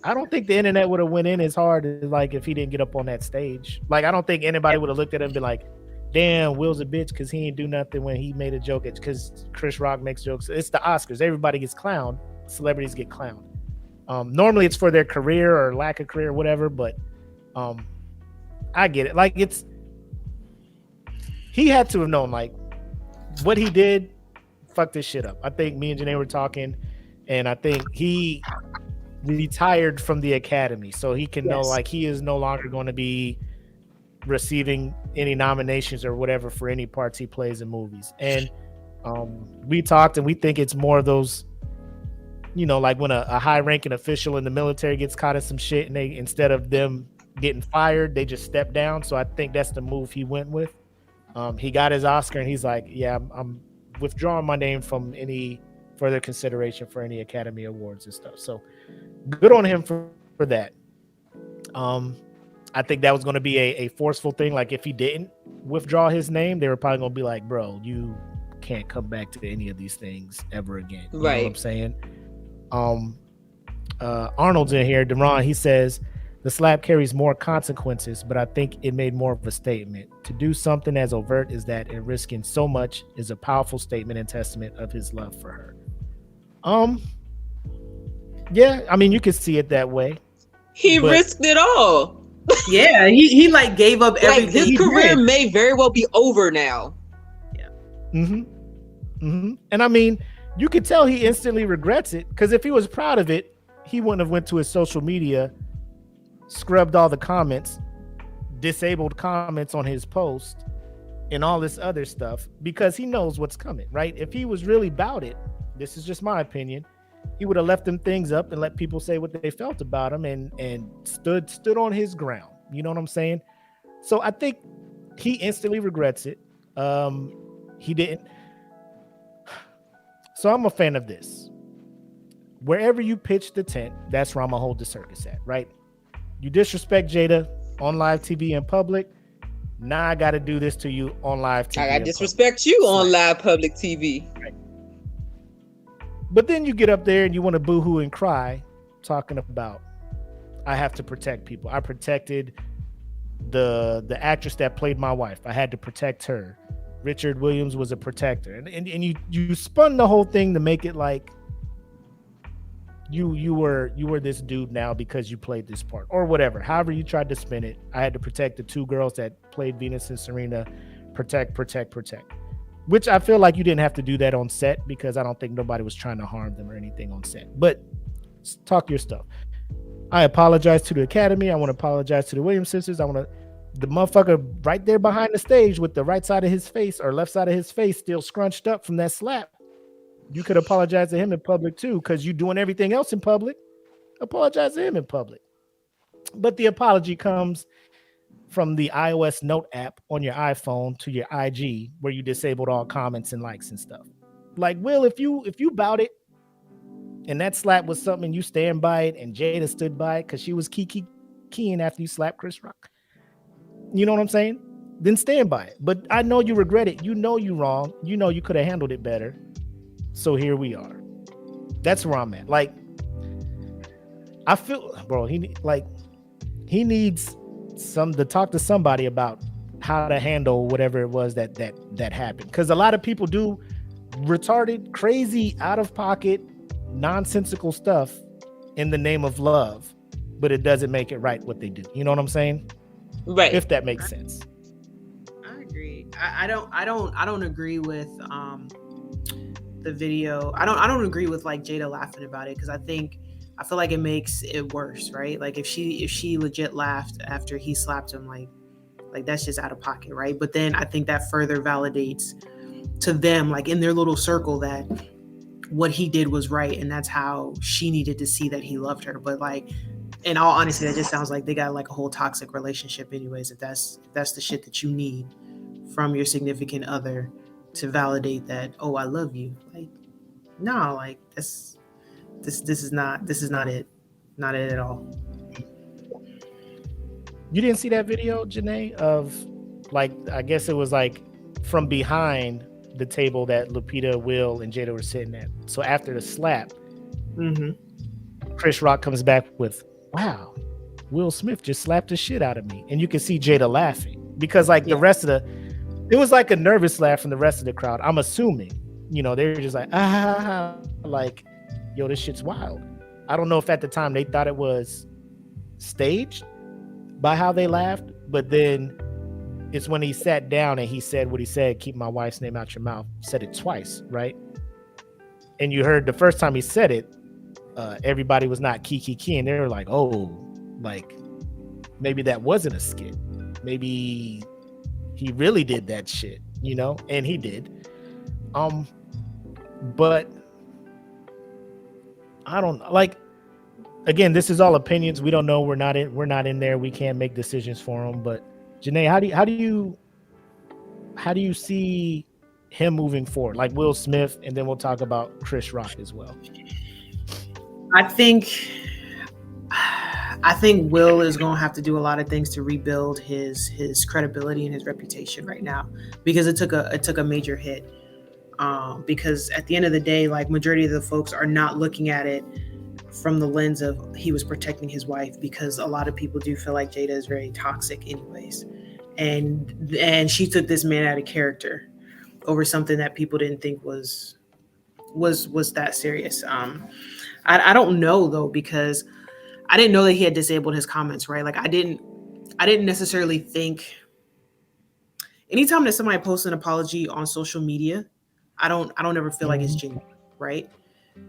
Speaker 2: I don't think the internet would have went in as hard as like if he didn't get up on that stage. Like I don't think anybody would have looked at him and been like, damn, Will's a bitch because he ain't do nothing when he made a joke because Chris Rock makes jokes. It's the Oscars. Everybody gets clowned. Celebrities get clowned. Normally it's for their career or lack of career, whatever, but I get it. Like, he had to have known, like, what he did fucked this shit up. I think me and Janae were talking, and I think he retired from the Academy, so he can know, like, he is no longer going to be receiving any nominations or whatever for any parts he plays in movies. And we talked, and we think it's more of those, you know, like when a high-ranking official in the military gets caught in some shit, and they, instead of them getting fired, they just step down. So I think that's the move he went with. He got his Oscar, and he's like, yeah, I'm withdrawing my name from any further consideration for any Academy Awards and stuff. So good on him for that. I think that was going to be a forceful thing. Like, if he didn't withdraw his name, they were probably going to be like, bro, you can't come back to any of these things ever again. You know what I'm saying? Arnold's in here. Deron, he says, the slap carries more consequences, but I think it made more of a statement. To do something as overt as that and risking so much is a powerful statement and testament of his love for her. Yeah, I mean, you could see it that way.
Speaker 3: He risked it all.
Speaker 4: Yeah, he like gave up everything.
Speaker 3: Like, his career may very well be over now.
Speaker 4: Yeah.
Speaker 2: And I mean, you could tell he instantly regrets it, because if he was proud of it, he wouldn't have went to his social media, scrubbed all the comments, disabled comments on his post, and all this other stuff, because he knows what's coming, right? If he was really about it, this is just my opinion, he would have left them things up and let people say what they felt about him, and stood on his ground. You know what I'm saying? So I think he instantly regrets it. He didn't. So I'm a fan of this. Wherever you pitch the tent, that's where I'm gonna hold the circus at, right? You disrespect Jada on live TV in public. Now I got to do this to you on live TV.
Speaker 3: I got to disrespect you on live public TV.
Speaker 2: Right. But then you get up there and you want to boo-hoo and cry, talking about, I have to protect people. I protected the actress that played my wife. I had to protect her. Richard Williams was a protector, and you spun the whole thing to make it like you were this dude now because you played this part or whatever. However you tried to spin it, I had to protect the two girls that played Venus and Serena. Protect. Which I feel like you didn't have to do that on set, because I don't think nobody was trying to harm them or anything on set. But talk your stuff. I apologize to the Academy. I want to apologize to the Williams sisters. The motherfucker right there behind the stage with the right side of his face or left side of his face still scrunched up from that slap. You could apologize to him in public too, because you're doing everything else in public. Apologize to him in public. But the apology comes from the iOS Note app on your iPhone to your IG, where you disabled all comments and likes and stuff. Like, Will, if you bout it, and that slap was something you stand by it, and Jada stood by it because she was keying after you slapped Chris Rock, you know what I'm saying? Then stand by it. But I know you regret it. You know you wrong. You know you could have handled it better. So here we are. That's where I'm at. Like, I feel, bro, he needs to talk to somebody about how to handle whatever it was that happened. Because a lot of people do retarded, crazy, out of pocket, nonsensical stuff in the name of love, but it doesn't make it right what they do. You know what I'm saying?
Speaker 3: Right.
Speaker 2: If that makes sense.
Speaker 4: I agree. I don't agree with the video. I don't agree with like Jada laughing about it, because I feel like it makes it worse, right? Like if she legit laughed after he slapped him, like that's just out of pocket, right? But then I think that further validates to them, like in their little circle, that what he did was right, and that's how she needed to see that he loved her. But like, in all honesty, that just sounds like they got like a whole toxic relationship anyways, if that's the shit that you need from your significant other to validate that, oh, I love you. Like, no, like this is not it. Not it at all.
Speaker 2: You didn't see that video, Janae, of like, I guess it was like from behind the table that Lupita, Will, and Jada were sitting at. So after the slap, Chris Rock comes back with, wow, Will Smith just slapped the shit out of me. And you can see Jada laughing, because like the rest of It was like a nervous laugh from the rest of the crowd. I'm assuming, they were just like, like, yo, this shit's wild. I don't know if at the time they thought it was staged by how they laughed, but then it's when he sat down and he said what he said, keep my wife's name out your mouth, said it twice, right? And you heard the first time he said it, everybody was not key, and they were like, oh, like maybe that wasn't a skit. Maybe he really did that shit, and he did. But I don't know. Like, again, this is all opinions. We don't know. We're not in there. We can't make decisions for him. But Janae, how do you see him moving forward? Like Will Smith, and then we'll talk about Chris Rock as well.
Speaker 4: I think Will is going to have to do a lot of things to rebuild his credibility and his reputation right now, because it took a major hit. Because at the end of the day, like, majority of the folks are not looking at it from the lens of he was protecting his wife, because a lot of people do feel like Jada is very toxic anyways. And she took this man out of character over something that people didn't think was that serious. I don't know though, because I didn't know that he had disabled his comments, right? Like I didn't necessarily think anytime that somebody posts an apology on social media, I don't ever feel like it's genuine, right?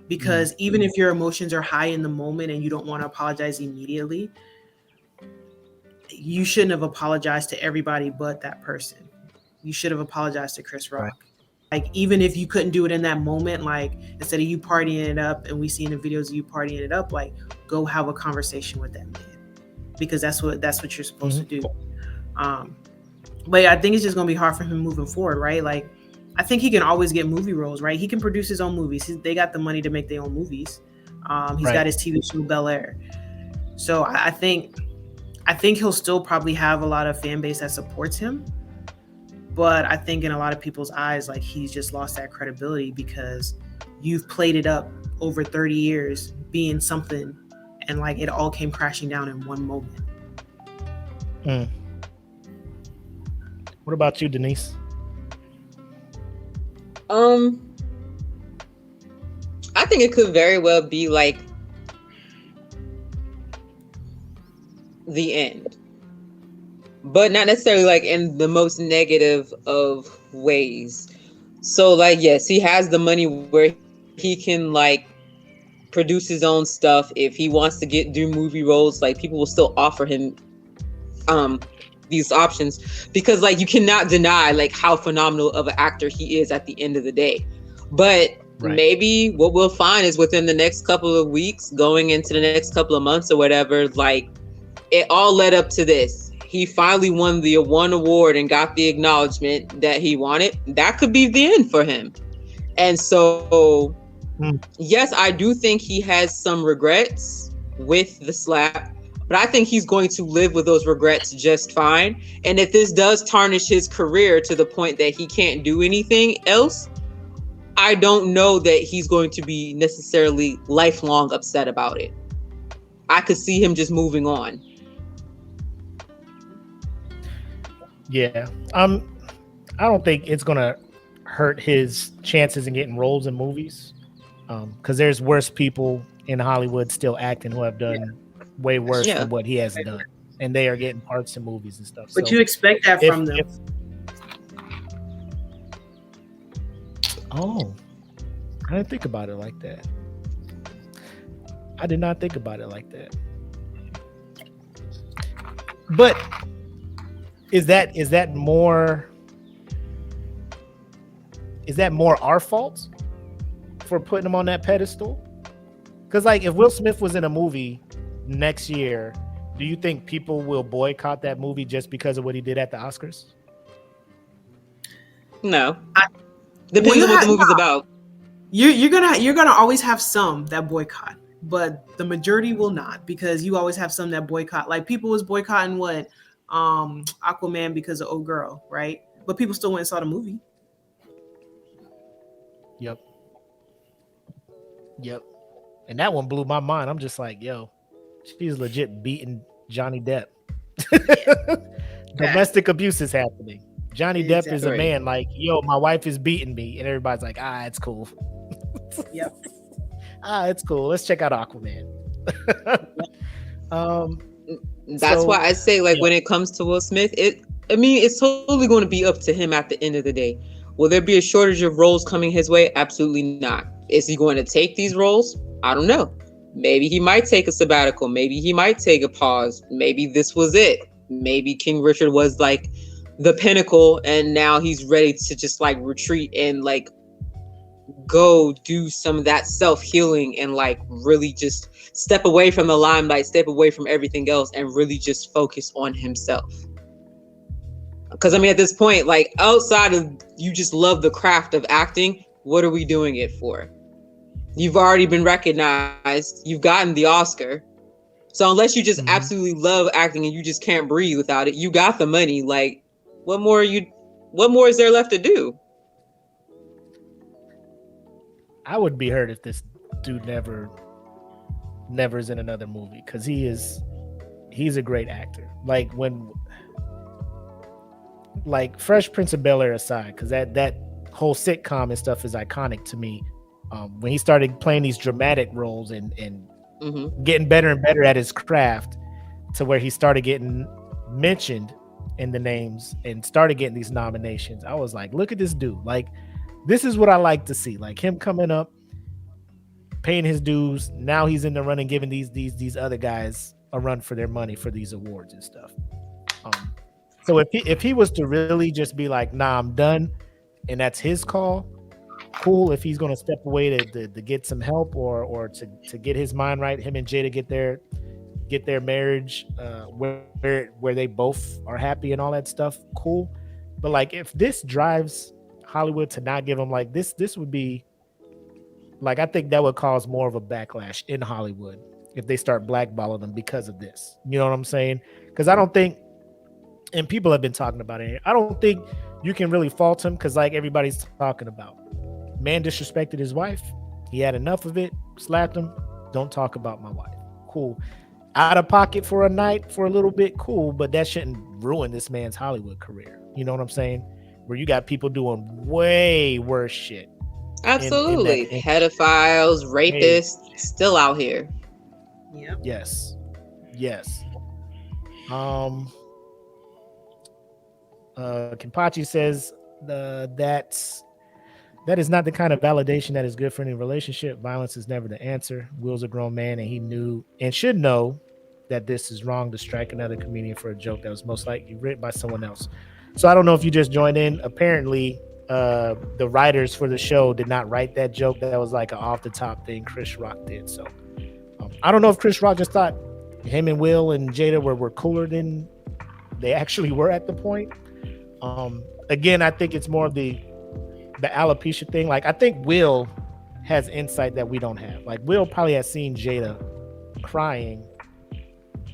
Speaker 4: Because even if your emotions are high in the moment and you don't want to apologize immediately, you shouldn't have apologized to everybody but that person. You should have apologized to Chris Rock. Right. Like, even if you couldn't do it in that moment, like, instead of you partying it up and we see in the videos of you partying it up, like, go have a conversation with that man, because that's what you're supposed to do. But I think it's just going to be hard for him moving forward, right? Like, I think he can always get movie roles, right? He can produce his own movies. They got the money to make their own movies. He's got his TV show Bel Air. So I think he'll still probably have a lot of fan base that supports him. But I think in a lot of people's eyes, like, he's just lost that credibility because you've played it up over 30 years being something, and like it all came crashing down in one moment.
Speaker 2: What about you, Denise?
Speaker 3: I think it could very well be like the end, but not necessarily like in the most negative of ways. So like, yes, he has the money where he can like produce his own stuff. If he wants to do movie roles, like, people will still offer him these options, because like you cannot deny like how phenomenal of an actor he is at the end of the day. But maybe what we'll find is within the next couple of weeks, going into the next couple of months or whatever, like, it all led up to this. He finally won the one award and got the acknowledgement that he wanted. That could be the end for him. And so, yes, I do think he has some regrets with the slap, but I think he's going to live with those regrets just fine. And if this does tarnish his career to the point that he can't do anything else, I don't know that he's going to be necessarily lifelong upset about it. I could see him just moving on.
Speaker 2: Yeah. I don't think it's going to hurt his chances in getting roles in movies, because there's worse people in Hollywood still acting who have done way worse than what he has done, and they are getting parts in movies and stuff.
Speaker 4: But so you expect that from them.
Speaker 2: I didn't think about it like that. I did not think about it like that. But is that more our fault for putting him on that pedestal? Because like, if Will Smith was in a movie next year, do you think people will boycott that movie just because of what he did at the Oscars?
Speaker 3: No. Depends on what the movie's about.
Speaker 4: You're gonna always have some that boycott, but the majority will not, because you always have some that boycott. Like, people was boycotting Aquaman because of old girl, right? But people still went and saw the movie.
Speaker 2: Yep. And that one blew my mind. I'm just like, yo, she's legit beating Johnny Depp. Domestic abuse is happening. Johnny Depp is a
Speaker 3: Right.
Speaker 2: man like, yo, my wife is beating me, and everybody's like, it's cool.
Speaker 4: Yep.
Speaker 2: It's cool. Let's check out Aquaman.
Speaker 3: That's why I say, like,
Speaker 2: yeah.
Speaker 3: when it comes to Will Smith, it's totally going to be up to him at the end of the day. Will there be a shortage of roles coming his way? Absolutely not. Is he going to take these roles? I don't know. Maybe he might take a sabbatical. Maybe he might take a pause. Maybe this was it. Maybe King Richard was like the pinnacle, and now he's ready to just like retreat and like go do some of that self-healing and like really just step away from the limelight, step away from everything else, and really just focus on himself. Because I mean, at this point, like, outside of you just love the craft of acting, what are we doing it for? You've already been recognized, you've gotten the Oscar, so unless you just absolutely love acting and you just can't breathe without it, you got the money. Like, what more is there left to do?
Speaker 2: I would be hurt if this dude never is in another movie, because he's a great actor. Like, like Fresh Prince of Bel-Air aside, because that whole sitcom and stuff is iconic to me. When he started playing these dramatic roles and getting better and better at his craft, to where he started getting mentioned in the names and started getting these nominations, I was like, look at this dude. Like, this is what I like to see. Like, him coming up, paying his dues. Now he's in the running, giving these other guys a run for their money for these awards and stuff. So if he was to really just be like, nah, I'm done, and that's his call, cool. If he's going to step away to get some help or to get his mind right, him and Jada get their marriage where they both are happy and all that stuff, cool. But like, if this drives Hollywood to not give him, like, this would be like, I think that would cause more of a backlash in Hollywood if they start blackballing them because of this. You know what I'm saying? Because I don't think, and people have been talking about it, I don't think you can really fault him, because like everybody's talking about, man disrespected his wife, he had enough of it, slapped him, don't talk about my wife, cool. Out of pocket for a night, for a little bit, cool, but that shouldn't ruin this man's Hollywood career. You know what I'm saying? Where you got people doing way worse shit.
Speaker 3: Absolutely. Pedophiles, rapists, still out here.
Speaker 4: Yep.
Speaker 2: Yes. Kenpachi says that is not the kind of validation that is good for any relationship. Violence is never the answer. Will's a grown man, and he knew and should know that this is wrong to strike another comedian for a joke that was most likely written by someone else. So I don't know if you just joined in. Apparently, the writers for the show did not write that joke. That was like an off the top thing Chris Rock did. So I don't know if Chris Rock just thought him and Will and Jada were cooler than they actually were at the point. Again, I think it's more of the alopecia thing. Like, I think Will has insight that we don't have. Like, Will probably has seen Jada crying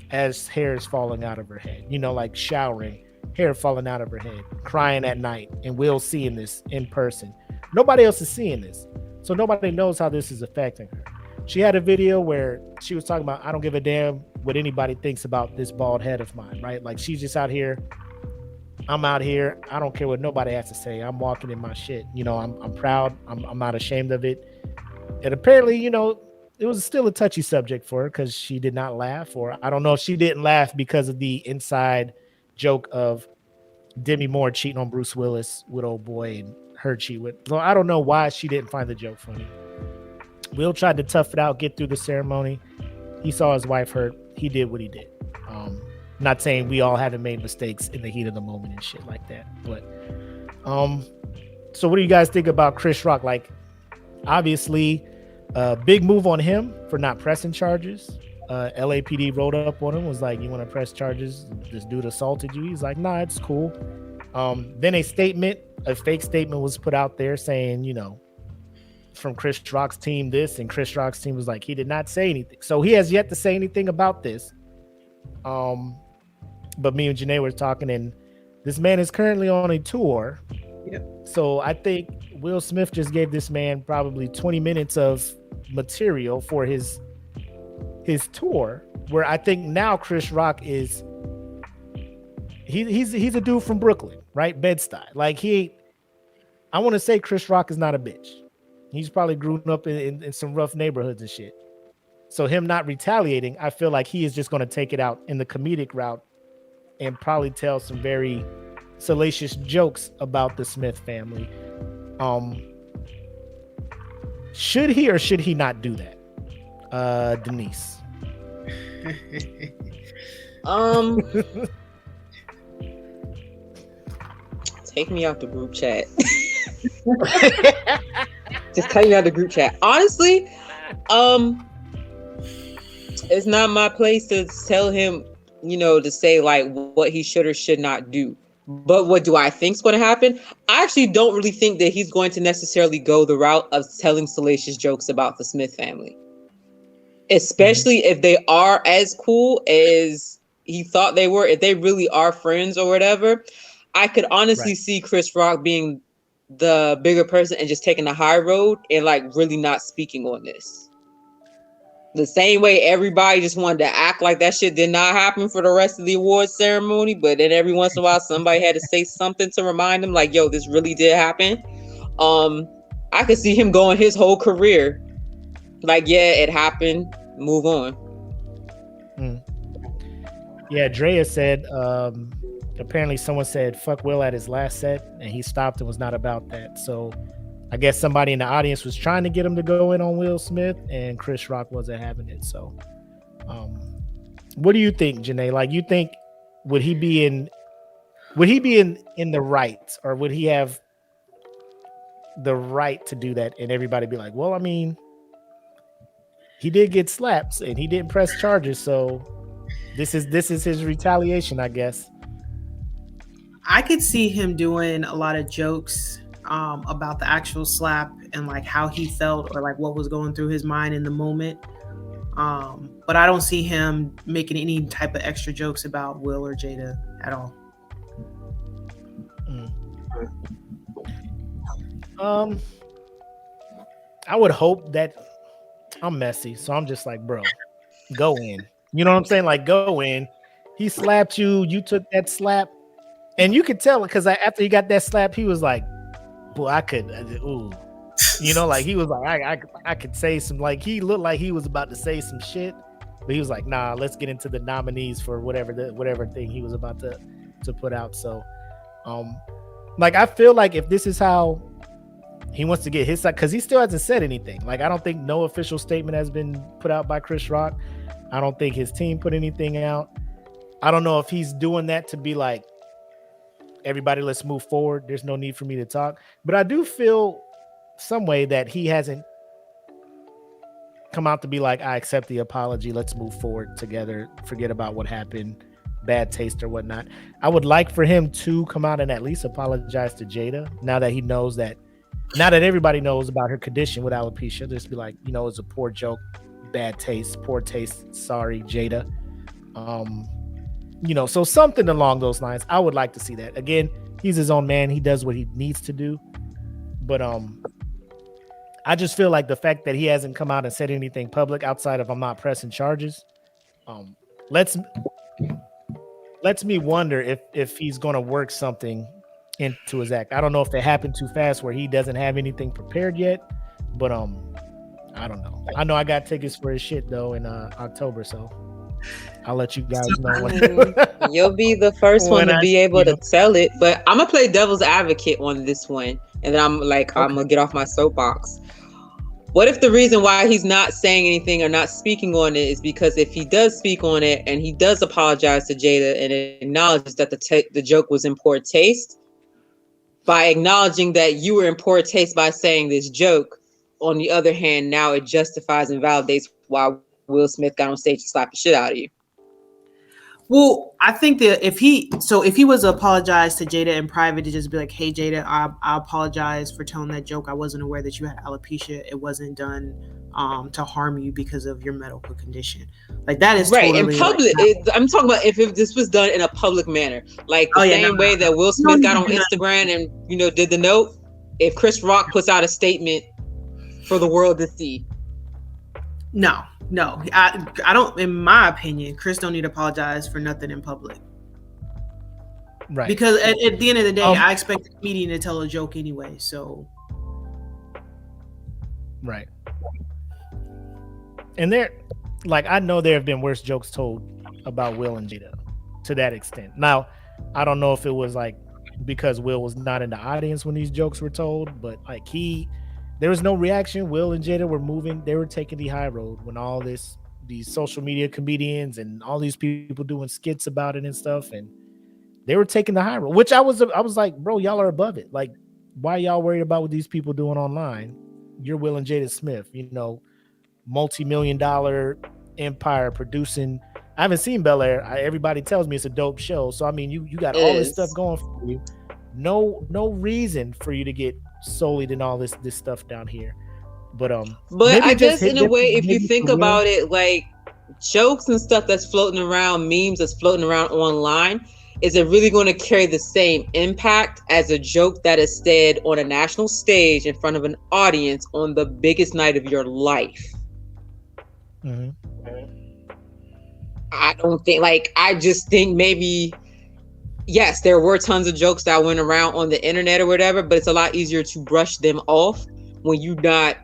Speaker 2: as hair is falling out of her head, you know, like showering, hair falling out of her head, crying at night, and Will seeing this in person. Nobody else is seeing this, so nobody knows how this is affecting her. She had a video where she was talking about, I don't give a damn what anybody thinks about this bald head of mine, right? Like, she's just out here, I'm out here, I don't care what nobody has to say, I'm walking in my shit, you know, I'm proud, I'm not ashamed of it. And apparently, you know, it was still a touchy subject for her because she did not laugh, or I don't know if she didn't laugh because of the inside joke of Demi Moore cheating on Bruce Willis with old boy and her cheat with. So I don't know why she didn't find the joke funny. Will tried to tough it out, get through the ceremony. He saw his wife hurt. He did what he did. Not saying we all haven't made mistakes in the heat of the moment and shit like that. But so what do you guys think about Chris Rock? Like, obviously, big move on him for not pressing charges. LAPD wrote up on him, was like, you want to press charges? This dude assaulted you. He's like, nah, it's cool. Then a fake statement was put out there saying, you know, from Chris Rock's team this, and Chris Rock's team was like, he did not say anything. So he has yet to say anything about this. But me and Janae were talking, and this man is currently on a tour.
Speaker 4: Yep.
Speaker 2: So I think Will Smith just gave this man probably 20 minutes of material for his tour, where I think now Chris Rock is he's a dude from Brooklyn, right? Bed-Stuy. Like I want to say Chris Rock is not a bitch. He's probably grown up in some rough neighborhoods and shit. So him not retaliating, I feel like he is just going to take it out in the comedic route and probably tell some very salacious jokes about the Smith family. Should he or should he not do that? Denise.
Speaker 3: Take me out the group chat. Just take me out the group chat. Honestly, it's not my place to tell him, to say like what he should or should not do. But what do I think's going to happen? I actually don't really think that he's going to necessarily go the route of telling salacious jokes about the Smith family, especially if they are as cool as he thought they were. If they really are friends or whatever, I could honestly see Chris Rock being the bigger person and just taking the high road and like really not speaking on this. The same way everybody just wanted to act like that shit did not happen for the rest of the awards ceremony, but then every once in a while somebody had to say something to remind them like, yo, this really did happen. I could see him going his whole career like, yeah, it happened, move on.
Speaker 2: Yeah, Drea said apparently someone said fuck Will at his last set and he stopped and was not about that. So I guess somebody in the audience was trying to get him to go in on Will Smith and Chris Rock wasn't having it. So what do you think, Janae? Like, you think would he be in the right, or would he have the right to do that and everybody be like, well, I mean, he did get slapped and he didn't press charges, so this is his retaliation, I guess.
Speaker 4: I could see him doing a lot of jokes about the actual slap and like how he felt or like what was going through his mind in the moment. But I don't see him making any type of extra jokes about Will or Jada at all.
Speaker 2: I would hope that I'm messy, so I'm just like, bro, go in. You know what I'm saying? Like, go in. He slapped you. You took that slap. And you could tell because after he got that slap, he was like, boy, I could, ooh. Like he was like, I could say some, like he looked like he was about to say some shit. But he was like, nah, let's get into the nominees for whatever thing he was about to put out. So, like, I feel like if this is how he wants to get his side, because he still hasn't said anything. Like, I don't think no official statement has been put out by Chris Rock. I don't think his team put anything out. I don't know if he's doing that to be like, everybody, let's move forward. There's no need for me to talk. But I do feel some way that he hasn't come out to be like, I accept the apology. Let's move forward together. Forget about what happened. Bad taste or whatnot. I would like for him to come out and at least apologize to Jada now that everybody knows about her condition with alopecia. Just be like, it's a poor joke, bad taste, poor taste. Sorry, Jada. So something along those lines. I would like to see that. Again, he's his own man. He does what he needs to do. But I just feel like the fact that he hasn't come out and said anything public outside of I'm not pressing charges, lets me wonder if he's going to work something into his act. I don't know if it happened too fast where he doesn't have anything prepared yet, but I don't know. I know I got tickets for his shit though in October, so I'll let you guys know.
Speaker 3: You'll be the first one to be able to tell it. But I'm gonna play devil's advocate on this one, and then I'm gonna get off my soapbox. What if the reason why he's not saying anything or not speaking on it is because if he does speak on it and he does apologize to Jada and acknowledges that the joke was in poor taste, by acknowledging that you were in poor taste by saying this joke, on the other hand, now it justifies and validates why Will Smith got on stage to slap the shit out of you.
Speaker 4: Well, I think that if he was to apologize to Jada in private, to just be like, hey, Jada, I apologize for telling that joke. I wasn't aware that you had alopecia. It wasn't done to harm you because of your medical condition. Like, that is
Speaker 3: right.
Speaker 4: Totally
Speaker 3: in public, I'm talking about if this was done in a public manner, like the same way that Will Smith got on Instagram and, did the note. If Chris Rock puts out a statement for the world to see.
Speaker 4: No, I don't. In my opinion, Chris don't need to apologize for nothing in public.
Speaker 2: Right.
Speaker 4: Because at the end of the day, I expect the comedian to tell a joke anyway. So.
Speaker 2: Right. And I know there have been worse jokes told about Will and Jada to that extent. Now, I don't know if it was like because Will was not in the audience when these jokes were told, but like there was no reaction. Will and Jada were moving. They were taking the high road when all these social media comedians and all these people doing skits about it and stuff. And they were taking the high road, which I was like, bro, y'all are above it. Like, why are y'all worried about what these people doing online? You're Will and Jada Smith, multi-million-dollar empire producing. I haven't seen Bel Air. Everybody tells me it's a dope show. So I mean, you got all this stuff going for you. No reason for you to get sullied and all this stuff down here. But
Speaker 3: I guess in a way, if you think about it, like jokes and stuff that's floating around, memes that's floating around online, is it really going to carry the same impact as a joke that is said on a national stage in front of an audience on the biggest night of your life?
Speaker 2: Mm-hmm.
Speaker 3: I don't think, I just think maybe, yes, there were tons of jokes that went around on the internet or whatever, but it's a lot easier to brush them off when you're not,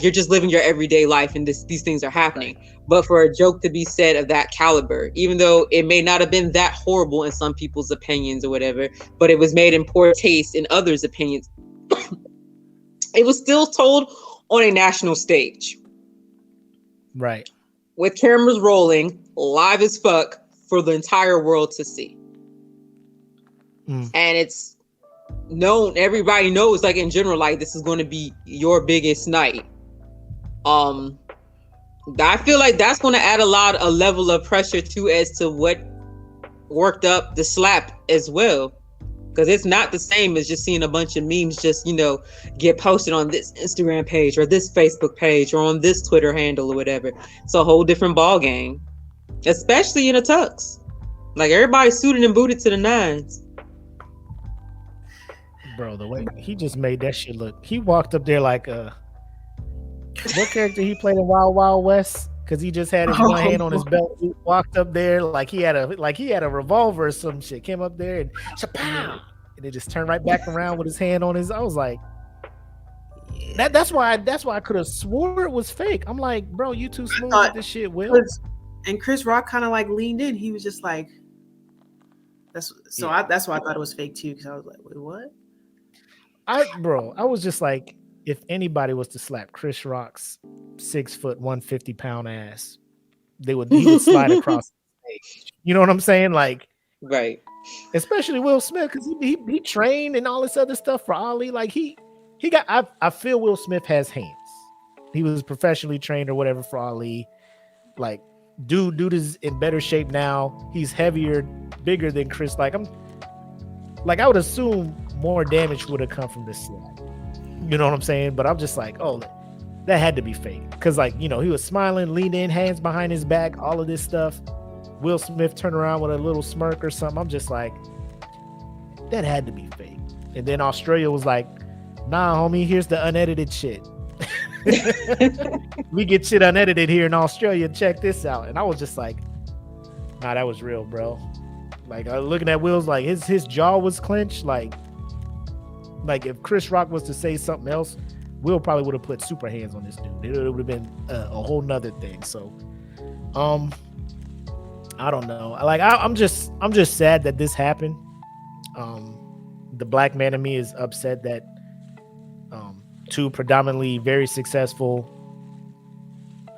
Speaker 3: you're just living your everyday life and these things are happening. But for a joke to be said of that caliber, even though it may not have been that horrible in some people's opinions or whatever, but it was made in poor taste in others' opinions, it was still told on a national stage.
Speaker 2: Right.
Speaker 3: With cameras rolling, live as fuck for the entire world to see. And it's known, everybody knows, in general, this is going to be your biggest night. I feel like that's going to add a level of pressure too, as to what worked up the slap as well. Because it's not the same as just seeing a bunch of memes just, get posted on this Instagram page or this Facebook page or on this Twitter handle or whatever. It's a whole different ball game, especially in a tux. Everybody's suited and booted to the nines.
Speaker 2: Bro, the way he just made that shit look, he walked up there like what character he played in Wild Wild West? Because he just had his one hand on his belt. He walked up there like he had a revolver or some shit. Came up there and shapow, and it just turned right back around with his hand on his. I was like, that's why I could have swore it was fake. I'm like, bro, you too smooth with this shit, Will.
Speaker 4: And Chris Rock kind of leaned in. He was just like, that's why I thought it was fake too. Because I was like, wait, what?
Speaker 2: I was just like, if anybody was to slap Chris Rock's 6 foot 150 pound ass, he would slide across the stage. You know what I'm saying?
Speaker 3: Right.
Speaker 2: Especially Will Smith, because he trained and all this other stuff for Ali. I feel Will Smith has hands. He was professionally trained or whatever for Ali. Dude is in better shape now. He's heavier, bigger than Chris. I would assume more damage would have come from this slap. You know what I'm saying? But I'm just like, oh, that had to be fake. Because, he was smiling, leaned in, hands behind his back, all of this stuff. Will Smith turned around with a little smirk or something. I'm just like, that had to be fake. And then Australia was like, nah, homie, here's the unedited shit. We get shit unedited here in Australia. Check this out. And I was just like, nah, that was real, bro. Looking at Will's, his jaw was clenched. If Chris Rock was to say something else, Will probably would have put super hands on this dude. It would have been a whole nother thing. So, I don't know. I'm just sad that this happened. The black man in me is upset that two predominantly very successful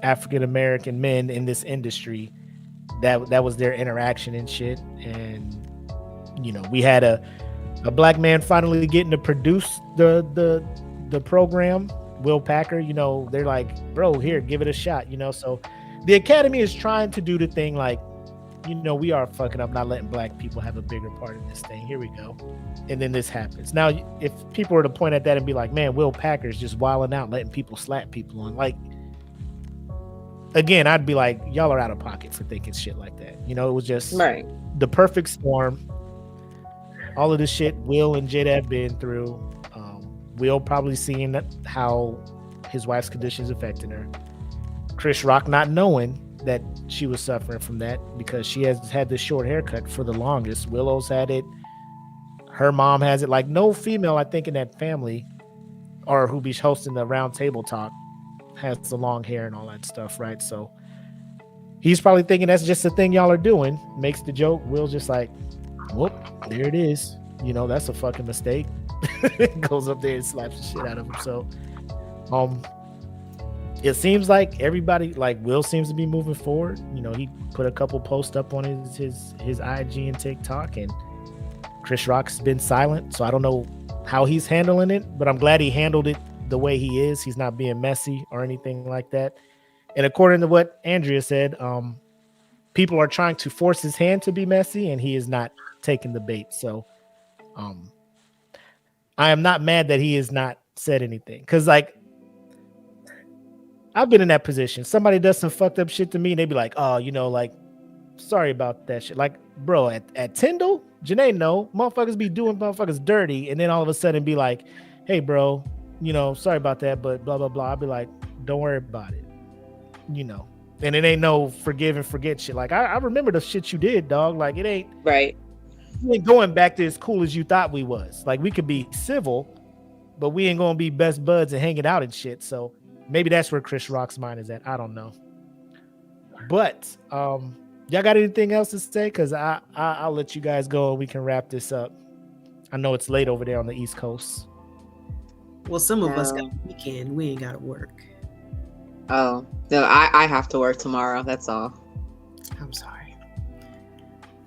Speaker 2: African American men in this industry, that was their interaction and shit. And we had a black man finally getting to produce the program, Will Packer. They're like, bro, here, give it a shot. So the Academy is trying to do the thing we are fucking up, not letting black people have a bigger part in this thing. Here we go. And then this happens. Now, if people were to point at that and be like, man, Will Packer's just wilding out, letting people slap people on, again, I'd be like, y'all are out of pocket for thinking shit like that. It was just the perfect storm. All of this shit Will and Jada have been through. Will probably seeing how his wife's conditions affected her. Chris Rock not knowing that she was suffering from that because she has had this short haircut for the longest. Willow's had it her mom has it. Like no female, I think, in that family or who be hosting the round table talk has the long hair and all that stuff, right? So he's probably thinking that's just the thing y'all are doing. Makes the joke. Will's just like, whoop, there it is. You know, that's a fucking mistake. Goes up there and slaps the shit out of him. So it seems like everybody, like Will seems to be moving forward. You know, he put a couple posts up on his IG and TikTok, and Chris Rock's been silent. So I don't know how he's handling it, but I'm glad he handled it the way he is. He's not being messy or anything like that. And according to what Andrea said, people are trying to force his hand to be messy, and he is not taking the bait. So I am not mad that he has not said anything, because like I've been in that position. Somebody does some fucked up shit to me, and they be like, oh, you know, like, sorry about that shit. Like, bro, at Tyndall, Janae, no, motherfuckers be doing motherfuckers dirty, and then all of a sudden be like, hey, bro, you know, sorry about that, but blah, blah, blah. I'll be like, don't worry about it, you know. And it ain't no forgive and forget shit. Like, I remember the shit you did, dog. Like, it ain't.
Speaker 3: Right.
Speaker 2: You ain't going back to as cool as you thought we was. Like, we could be civil, but we ain't gonna be best buds and hanging out and shit. So maybe that's where Chris Rock's mind is at. I don't know. But y'all got anything else to say? Because I'll let you guys go and we can wrap this up. I know it's late over there on the East Coast.
Speaker 4: Well, some of us got a weekend. We ain't got to work.
Speaker 3: Oh, no, I have to work tomorrow. That's all.
Speaker 4: I'm sorry.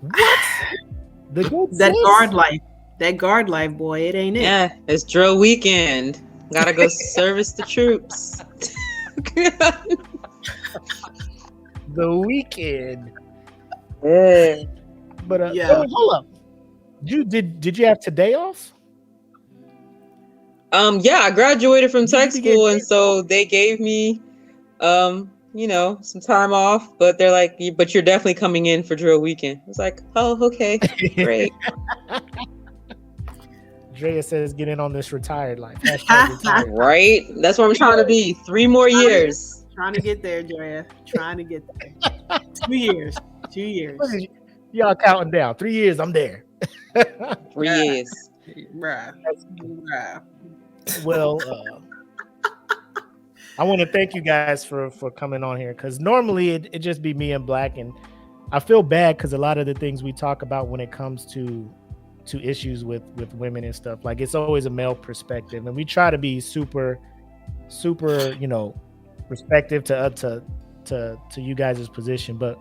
Speaker 2: What? That guard life, boy, it ain't it.
Speaker 3: Yeah, it's drill weekend. Gotta go service the troops.
Speaker 2: The weekend.
Speaker 3: Yeah.
Speaker 2: But
Speaker 4: yeah.
Speaker 2: Hold up. Did you have today off?
Speaker 3: Yeah, I graduated from tech school, and so they gave me you know, some time off, but they're like, but you're definitely coming in for drill weekend. I was like, oh, okay, great.
Speaker 2: Drea says, get in on this retired life. Retired.
Speaker 3: Right? That's where I'm trying to be. 3 more years.
Speaker 4: Trying to get there, Drea. Trying to get there. 2 years. 2 years.
Speaker 2: Y'all counting down. 3 years, I'm there.
Speaker 3: 3 years.
Speaker 4: Bruh.
Speaker 2: Well, I want to thank you guys for coming on here, because normally it just be me and Black, and I feel bad because a lot of the things we talk about when it comes to issues with women and stuff, like it's always a male perspective, and we try to be super, you know, respective to you guys' position, but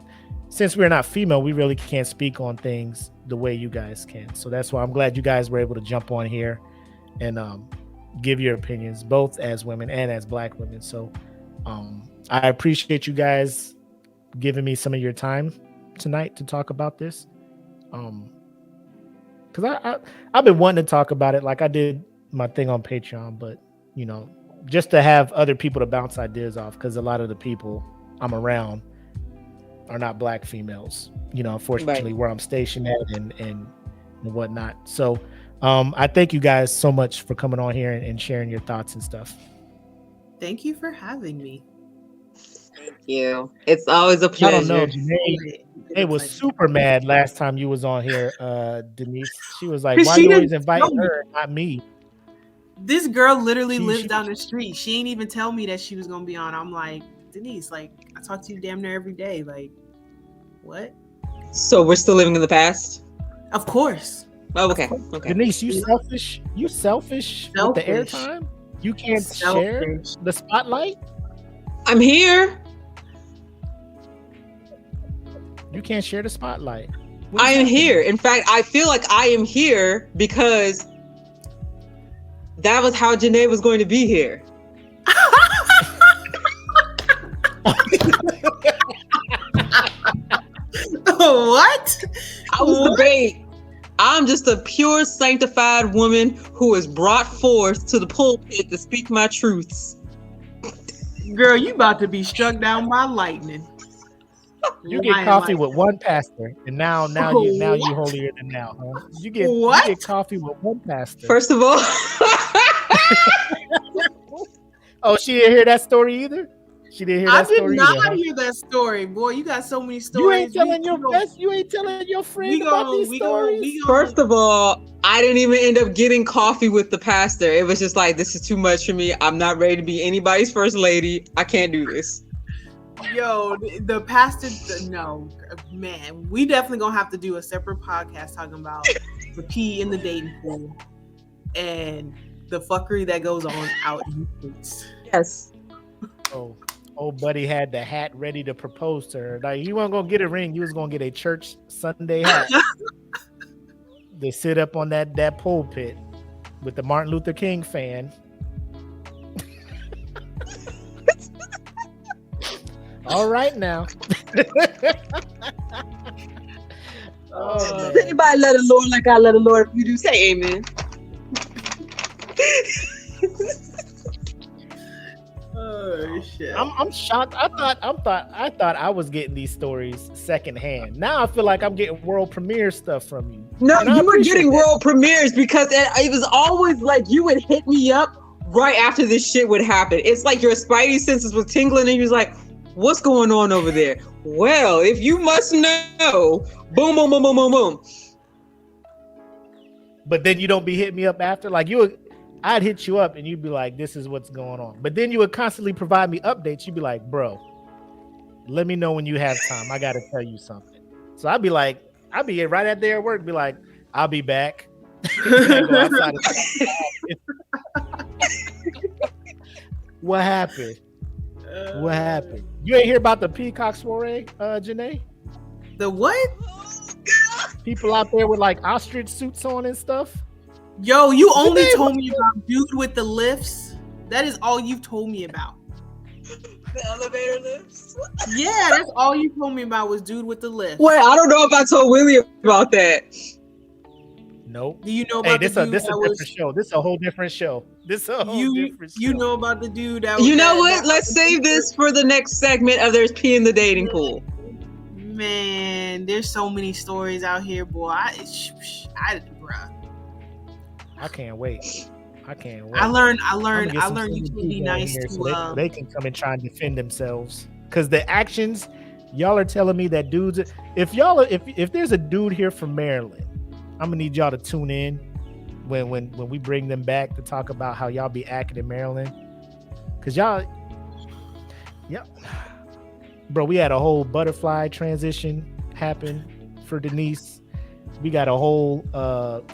Speaker 2: since we're not female, we really can't speak on things the way you guys can. So that's why I'm glad you guys were able to jump on here and give your opinions, both as women and as Black women. So I appreciate you guys giving me some of your time tonight to talk about this. Because I've been wanting to talk about it, like I did my thing on Patreon, but you know, just to have other people to bounce ideas off, because a lot of the people I'm around are not Black females, you know, unfortunately, right, where I'm stationed at and whatnot. So I thank you guys so much for coming on here and sharing your thoughts and stuff.
Speaker 4: Thank you for having me.
Speaker 3: Thank you. It's always a pleasure.
Speaker 2: I don't know, Janae was super mad last time you was on here, Denise. She was like, why you always invite her, not me?
Speaker 4: This girl literally lives down the street. She ain't even tell me that she was gonna be on. I'm like, Denise, like, I talk to you damn near every day. Like, what?
Speaker 3: So we're still living in the past?
Speaker 4: Of course.
Speaker 3: Oh, okay. Okay.
Speaker 2: Denise, you selfish with the airtime? You can't share the spotlight?
Speaker 3: I'm here.
Speaker 2: You can't share the spotlight.
Speaker 3: I am here. In fact, I feel like I am here because that was how Janae was going to be here.
Speaker 4: What?
Speaker 3: I was the bait. I'm just a pure sanctified woman who is brought forth to the pulpit to speak my truths.
Speaker 4: Girl, you about to be struck down by lightning.
Speaker 2: You get coffee with one pastor, and now you holier than now, huh? You get coffee with one pastor.
Speaker 3: First of all,
Speaker 2: oh, she didn't hear that story either. She didn't hear
Speaker 4: I
Speaker 2: that
Speaker 4: did
Speaker 2: story
Speaker 4: not
Speaker 2: either, huh?
Speaker 4: hear that story. Boy, you got so many
Speaker 2: You
Speaker 4: stories.
Speaker 2: ain't telling your best. You ain't telling your friend about these stories.
Speaker 3: First of all, I didn't even end up getting coffee with the pastor. It was just like, this is too much for me. I'm not ready to be anybody's first lady. I can't do this.
Speaker 4: Yo, the pastor, no, man, we definitely gonna have to do a separate podcast talking about the pee in the dating pool and the fuckery that goes on out in the streets.
Speaker 3: Yes.
Speaker 2: Oh, old buddy had the hat ready to propose to her. Like, he wasn't gonna get a ring. He was gonna get a church Sunday hat. They sit up on that pulpit with the Martin Luther King fan. All right now.
Speaker 3: Does anybody love the Lord like I love the Lord? If you do, say amen.
Speaker 4: Oh shit!
Speaker 2: I'm shocked. I thought I was getting these stories secondhand. Now I feel like I'm getting world premiere stuff from you.
Speaker 3: No,
Speaker 2: And I
Speaker 3: you were
Speaker 2: appreciate
Speaker 3: getting
Speaker 2: that.
Speaker 3: world premieres because it was always like you would hit me up right after this shit would happen. It's like your spidey senses was tingling and you was like, what's going on over there? Well, if you must know, boom, boom, boom, boom, boom, boom.
Speaker 2: But then you don't be hitting me up after. Like I'd hit you up and you'd be like, this is what's going on. But then you would constantly provide me updates. You'd be like, bro, let me know when you have time. I got to tell you something. So I'd be right out there at work, be like, I'll be back. Go outside What happened? What happened? You ain't hear about the peacock soiree, Janae?
Speaker 4: The what?
Speaker 2: People out there with like ostrich suits on and stuff.
Speaker 4: Yo, you only told me about dude with the lifts. That is all you've told me about.
Speaker 3: The elevator lifts?
Speaker 4: Yeah, that's all you told me about was dude with the lift.
Speaker 3: Wait, I don't know if I told Willie about that.
Speaker 2: Nope.
Speaker 4: Do you know about
Speaker 2: this
Speaker 4: the
Speaker 2: a
Speaker 4: dude
Speaker 2: different
Speaker 4: that was
Speaker 2: show. This a whole different show.
Speaker 4: you know about the dude that
Speaker 3: You
Speaker 4: was
Speaker 3: know
Speaker 4: that-
Speaker 3: what?
Speaker 4: that-
Speaker 3: Let's save this for the next segment of There's Pee in the Dating Pool.
Speaker 4: Man, there's so many stories out here, boy. Bruh.
Speaker 2: I can't wait.
Speaker 4: I learned
Speaker 2: I'm gonna get some
Speaker 4: you
Speaker 2: senior
Speaker 4: can be
Speaker 2: people on
Speaker 4: nice
Speaker 2: here
Speaker 4: to
Speaker 2: so they can come and try and defend themselves. Because the actions, y'all are telling me that dudes. If there's a dude here from Maryland, I'm gonna need y'all to tune in when we bring them back to talk about how y'all be acting in Maryland. Cause y'all, bro, we had a whole butterfly transition happen for Denise. We got a whole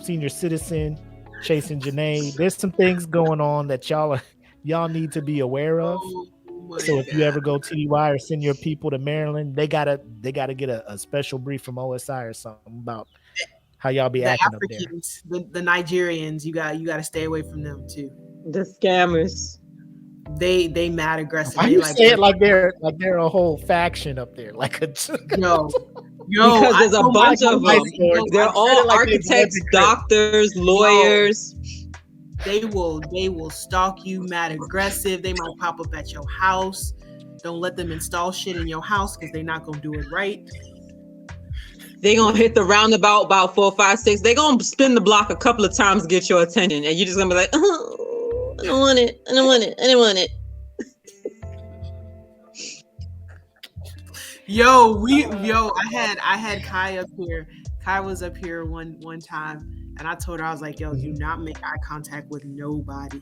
Speaker 2: senior citizen chasing Janae. There's some things going on that y'all need to be aware of. So if you ever go TDY or send your people to Maryland, they gotta get a special brief from OSI or something about how y'all be
Speaker 4: the
Speaker 2: acting
Speaker 4: Africans, the Nigerians, you got to stay away from them too.
Speaker 3: The scammers.
Speaker 4: They mad aggressive.
Speaker 2: up there. Why
Speaker 4: They
Speaker 2: you say it like they're a whole faction up there? Like a
Speaker 4: yo,
Speaker 3: Because there's a bunch of them. They're all
Speaker 2: like
Speaker 3: architects,
Speaker 2: it's
Speaker 3: doctors, lawyers.
Speaker 4: They will stalk you, mad aggressive. They might pop up at your house. Don't let them install shit in your house because they're not gonna do it right.
Speaker 3: They gonna hit the roundabout about 4, 5, 6. They gonna spin the block a couple of times to get your attention, and you're just gonna be like, oh, I don't want it. I don't want it. I don't want it.
Speaker 4: I had Kai up here. Kai was up here one time. And I told her, I was like, yo, do not make eye contact with nobody.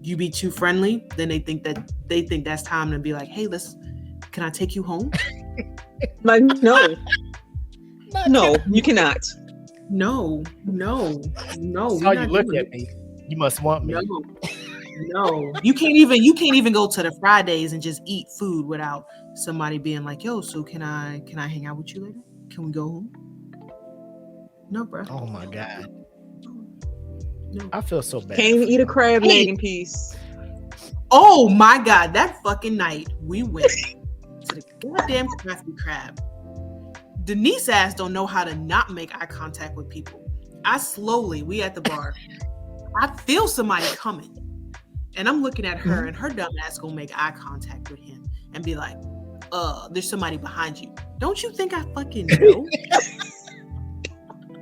Speaker 4: You be too friendly, then they think that's time to be like, hey, can I take you home?
Speaker 3: Like, no, you cannot.
Speaker 4: No.
Speaker 2: That's how you look at me. You must want me.
Speaker 4: No. You can't even go to the Fridays and just eat food without somebody being like, yo, so can I hang out with you later? Can we go home? No, bro.
Speaker 2: Oh my God.
Speaker 4: No.
Speaker 2: I feel so bad.
Speaker 3: Can't even eat a crab leg in peace.
Speaker 4: Oh my God, that fucking night we went to the goddamn Krusty Krab. Denise ass don't know how to not make eye contact with people. We at the bar. I feel somebody coming. And I'm looking at her and her dumb ass gonna make eye contact with him and be like, there's somebody behind you. Don't you think I fucking know?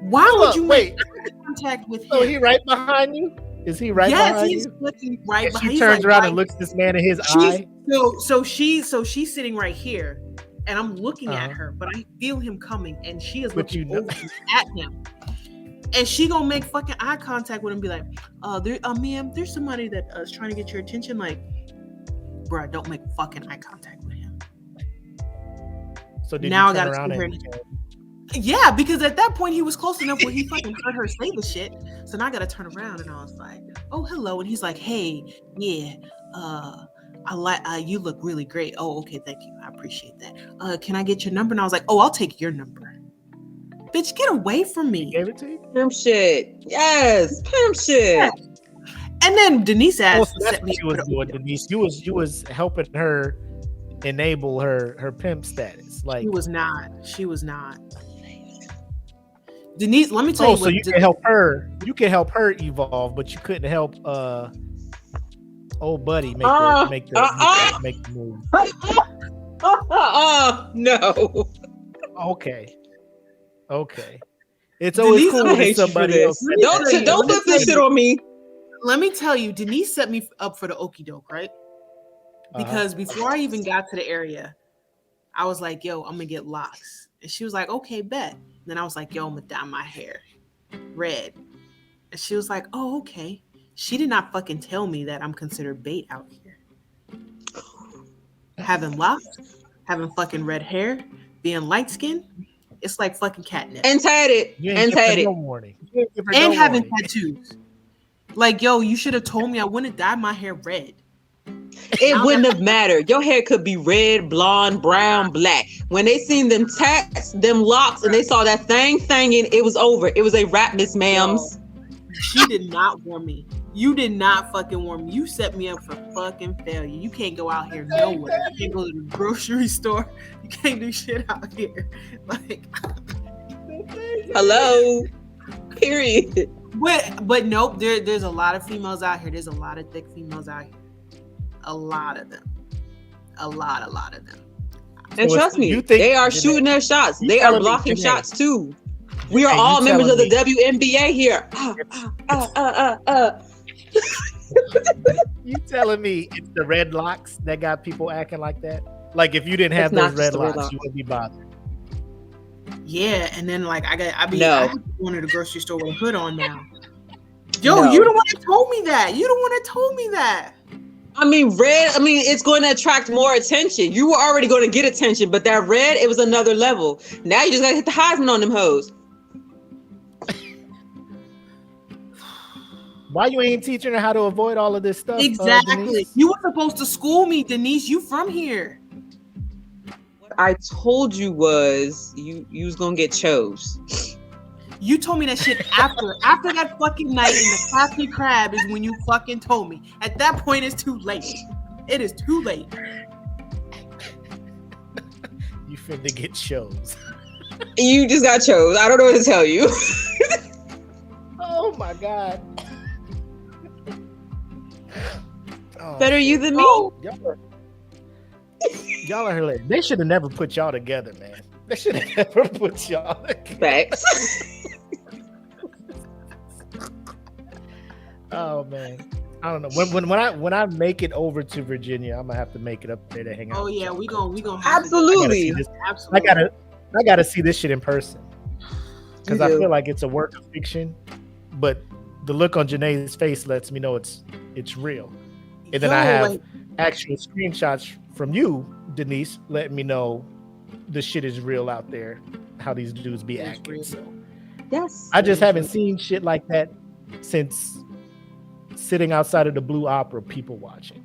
Speaker 4: Why would you make eye contact with him?
Speaker 2: So he right behind you? Is he right
Speaker 4: Yes,
Speaker 2: behind
Speaker 4: he's
Speaker 2: you?
Speaker 4: looking right
Speaker 2: And
Speaker 4: behind.
Speaker 2: she
Speaker 4: He's
Speaker 2: turns
Speaker 4: like
Speaker 2: around
Speaker 4: right-
Speaker 2: and looks this man in his
Speaker 4: she's,
Speaker 2: eye.
Speaker 4: so she's sitting right here, and I'm looking at her, but I feel him coming, and she is
Speaker 2: But
Speaker 4: looking
Speaker 2: you know-
Speaker 4: over at him, and she gonna make fucking eye contact with him, and be like, ma'am, there's somebody that is trying to get your attention. Like, bruh, don't make fucking eye contact with him.
Speaker 2: So did
Speaker 4: Now
Speaker 2: you
Speaker 4: I
Speaker 2: turn
Speaker 4: gotta
Speaker 2: around
Speaker 4: see her
Speaker 2: and
Speaker 4: Yeah, because at that point he was close enough where he fucking heard her say the shit. So now I gotta turn around, and I was like, "Oh, hello," and he's like, "Hey, yeah, I like you look really great. Oh, okay, thank you, I appreciate that. Can I get your number?" And I was like, "Oh, I'll take your number." Bitch, get away from me.
Speaker 2: gave it to you?
Speaker 3: Pimp shit. Yes, pimp shit.
Speaker 4: Yeah. And then Denise
Speaker 2: Oh,
Speaker 4: asked,
Speaker 2: so that's
Speaker 4: set
Speaker 2: what
Speaker 4: me
Speaker 2: you was doing, Denise. You was helping her enable her pimp status. Like,
Speaker 4: She was not. Denise, let me tell you
Speaker 2: so
Speaker 4: what.
Speaker 2: you can help her. You can help her evolve, but you couldn't help old buddy make the move.
Speaker 3: No.
Speaker 2: Okay. It's always
Speaker 4: Denise,
Speaker 2: cool
Speaker 3: I
Speaker 2: when
Speaker 3: hate
Speaker 2: it's
Speaker 3: you for
Speaker 2: somebody
Speaker 3: this.
Speaker 2: else.
Speaker 3: Don't flip this shit on me.
Speaker 4: Let me tell you, Denise set me up for the okie doke, right?
Speaker 2: Uh-huh.
Speaker 4: Because before I even got to the area, I was like, yo, I'm gonna get locks. And she was like, okay, bet. And then I was like, yo, I'm gonna dye my hair red. And she was like, oh, okay. She did not fucking tell me that I'm considered bait out here. Having locks, having fucking red hair, being light skinned, it's like fucking catnip.
Speaker 3: And tatted.
Speaker 2: You ain't
Speaker 3: And
Speaker 2: give her
Speaker 3: tatted.
Speaker 2: no warning. You ain't give her
Speaker 4: And
Speaker 2: no
Speaker 4: having
Speaker 2: warning.
Speaker 4: tattoos. Like, yo, you should have told me I wouldn't dye my hair red.
Speaker 3: It wouldn't have mattered. Your hair could be red, blonde, brown, black. When they seen them tats, them locks, and they saw that thing, and it was over. It was a wrap, Miss Ma'ams.
Speaker 4: She did not warn me. You did not fucking warn me. You set me up for fucking failure. You can't go out here nowhere. You can't go to the grocery store. You can't do shit out here. Like,
Speaker 3: Hello. Period.
Speaker 4: but nope. There's a lot of females out here. There's a lot of thick females out here. A lot of them. A lot of them.
Speaker 3: And
Speaker 2: So
Speaker 3: trust me,
Speaker 2: you think-
Speaker 3: they are shooting their shots.
Speaker 2: You
Speaker 3: They are
Speaker 2: telling me,
Speaker 3: blocking
Speaker 2: Janae,
Speaker 3: shots too. We are
Speaker 2: Janae, you
Speaker 3: all members of the
Speaker 2: telling
Speaker 3: WNBA here.
Speaker 2: You telling me it's the red locks that got people acting like that? Like, if you didn't have
Speaker 3: It's not
Speaker 2: those red
Speaker 3: just the red
Speaker 2: locks,
Speaker 3: locks.
Speaker 2: you wouldn't be bothered.
Speaker 4: Yeah, and then like I have to
Speaker 3: No.
Speaker 4: go into the grocery store with a hood on now. Yo,
Speaker 3: No.
Speaker 4: you the one that told me that. You the one that told me that.
Speaker 3: I mean, red, it's going to attract more attention. You were already going to get attention, but that red, it was another level. Now you just got to hit the Heisman on them hoes.
Speaker 2: Why you ain't teaching her how to avoid all of this stuff?
Speaker 4: Exactly.
Speaker 2: Denise?
Speaker 4: You were supposed to school me, Denise. You from here.
Speaker 3: What I told you was you was going to get chose.
Speaker 4: You told me that shit after that fucking night in the Crafty Crab is when you fucking told me. At that point, it's too late. It is too late.
Speaker 2: You finna get shows.
Speaker 3: You just got chose. I don't know what to tell you.
Speaker 2: Oh my god. Oh,
Speaker 3: Better you than me.
Speaker 4: Oh,
Speaker 2: y'all are hilarious. They should have never put y'all together, man. They should have never put y'all together.
Speaker 3: Facts.
Speaker 2: Oh man, I don't know. When I make it over to Virginia, I'm gonna have to make it up there to hang out.
Speaker 4: oh
Speaker 2: with
Speaker 4: yeah,
Speaker 2: y'all.
Speaker 4: we gonna have
Speaker 3: Absolutely.
Speaker 4: absolutely.
Speaker 2: I gotta see this shit in person because
Speaker 3: You
Speaker 2: I
Speaker 3: do.
Speaker 2: feel like it's a work of fiction, but the look on Janae's face lets me know it's real. And then I have actual screenshots from you, Denise, letting me know the shit is real out there. How these dudes be
Speaker 4: It's
Speaker 2: acting.
Speaker 4: real.
Speaker 2: So
Speaker 3: Yes.
Speaker 2: I just haven't seen shit like that since sitting outside of the Blue Opera, people watching.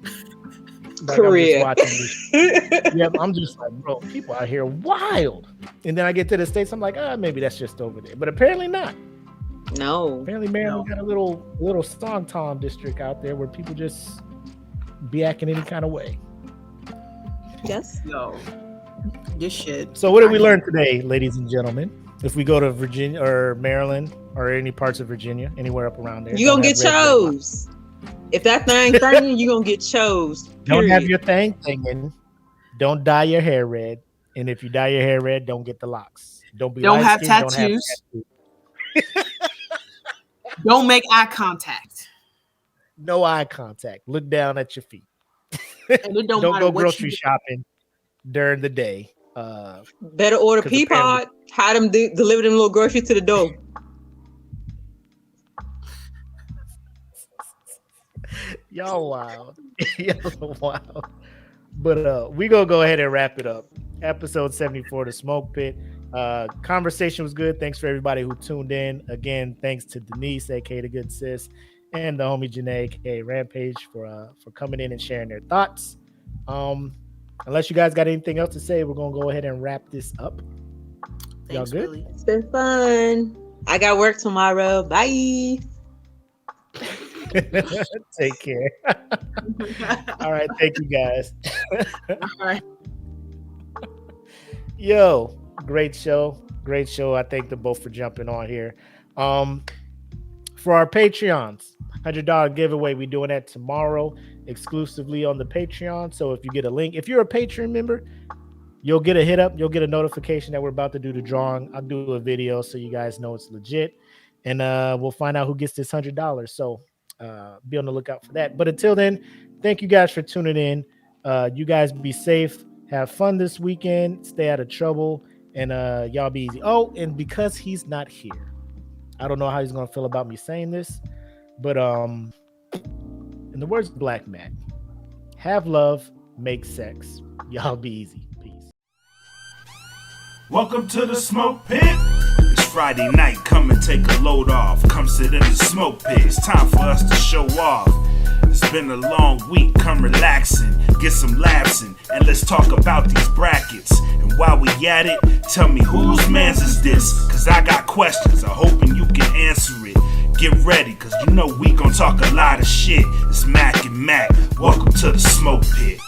Speaker 2: Like,
Speaker 3: Korea.
Speaker 2: I'm just watching this. Yeah, I'm just like, bro, people out here wild. And then I get to the States, I'm like, maybe that's just over there. But apparently not.
Speaker 3: No.
Speaker 2: Apparently, Maryland got a little song tom district out there where people just be acting any kind of way.
Speaker 3: Yes.
Speaker 4: Yo, this shit.
Speaker 2: So what did we learn today, ladies and gentlemen? If we go to Virginia or Maryland or any parts of Virginia, anywhere up around there,
Speaker 3: You gonna
Speaker 2: don't
Speaker 3: get
Speaker 2: have red
Speaker 3: chose. If that thing thing, you gonna get chose.
Speaker 2: Don't have
Speaker 3: Period.
Speaker 2: your thing thinging. Don't dye your hair red. And if you dye your hair red, don't get the locks. Don't be
Speaker 4: Don't have
Speaker 2: light-skinned,
Speaker 4: tattoos. Don't make eye contact.
Speaker 2: No eye contact. Look down at your feet.
Speaker 4: And it don't
Speaker 2: Don't
Speaker 4: matter
Speaker 2: go
Speaker 4: what
Speaker 2: grocery
Speaker 4: you
Speaker 2: shopping during the day.
Speaker 3: Better order
Speaker 2: 'Cause apparently-
Speaker 3: Peapod. Have them deliver them little groceries to the door.
Speaker 2: Y'all wild. Y'all wild. But we gonna go ahead and wrap it up. Episode 74, the Smoke Pit. Conversation was good. Thanks for everybody who tuned in. Again, thanks to Denise, aka the Good Sis, and the homie Janae, aka Rampage, for coming in and sharing their thoughts. Unless you guys got anything else to say, we're gonna go ahead and wrap this up. Y'all
Speaker 4: Thanks,
Speaker 2: good?
Speaker 4: Willie.
Speaker 3: It's been fun. I got work tomorrow. Bye.
Speaker 2: Take care. All right, thank you guys.
Speaker 4: All right.
Speaker 2: Yo, great show. I thank them both for jumping on here. For our Patreons, $100 giveaway. We're doing that tomorrow exclusively on the Patreon. So if you get a link, if you're a Patreon member, you'll get a hit up. You'll get a notification that we're about to do the drawing. I'll do a video so you guys know it's legit. And we'll find out who gets this $100. So be on the lookout for that. But until then, thank you guys for tuning in. You guys be safe. Have fun this weekend. Stay out of trouble. And y'all be easy. Oh, and because he's not here, I don't know how he's going to feel about me saying this. But in the words of Black Mac, have love, make sex. Y'all be easy. Peace.
Speaker 1: Welcome to the Smoke Pit. It's Friday night, come and take a load off. Come sit in the Smoke Pit, it's time for us to show off. It's been a long week, come relaxing, get some laughs in, and let's talk about these brackets. And while we at it, tell me whose man's is this? Cause I got questions, I'm hoping you can answer it. Get ready, cause you know we gon' talk a lot of shit. It's Mac and Mac, welcome to the Smoke Pit.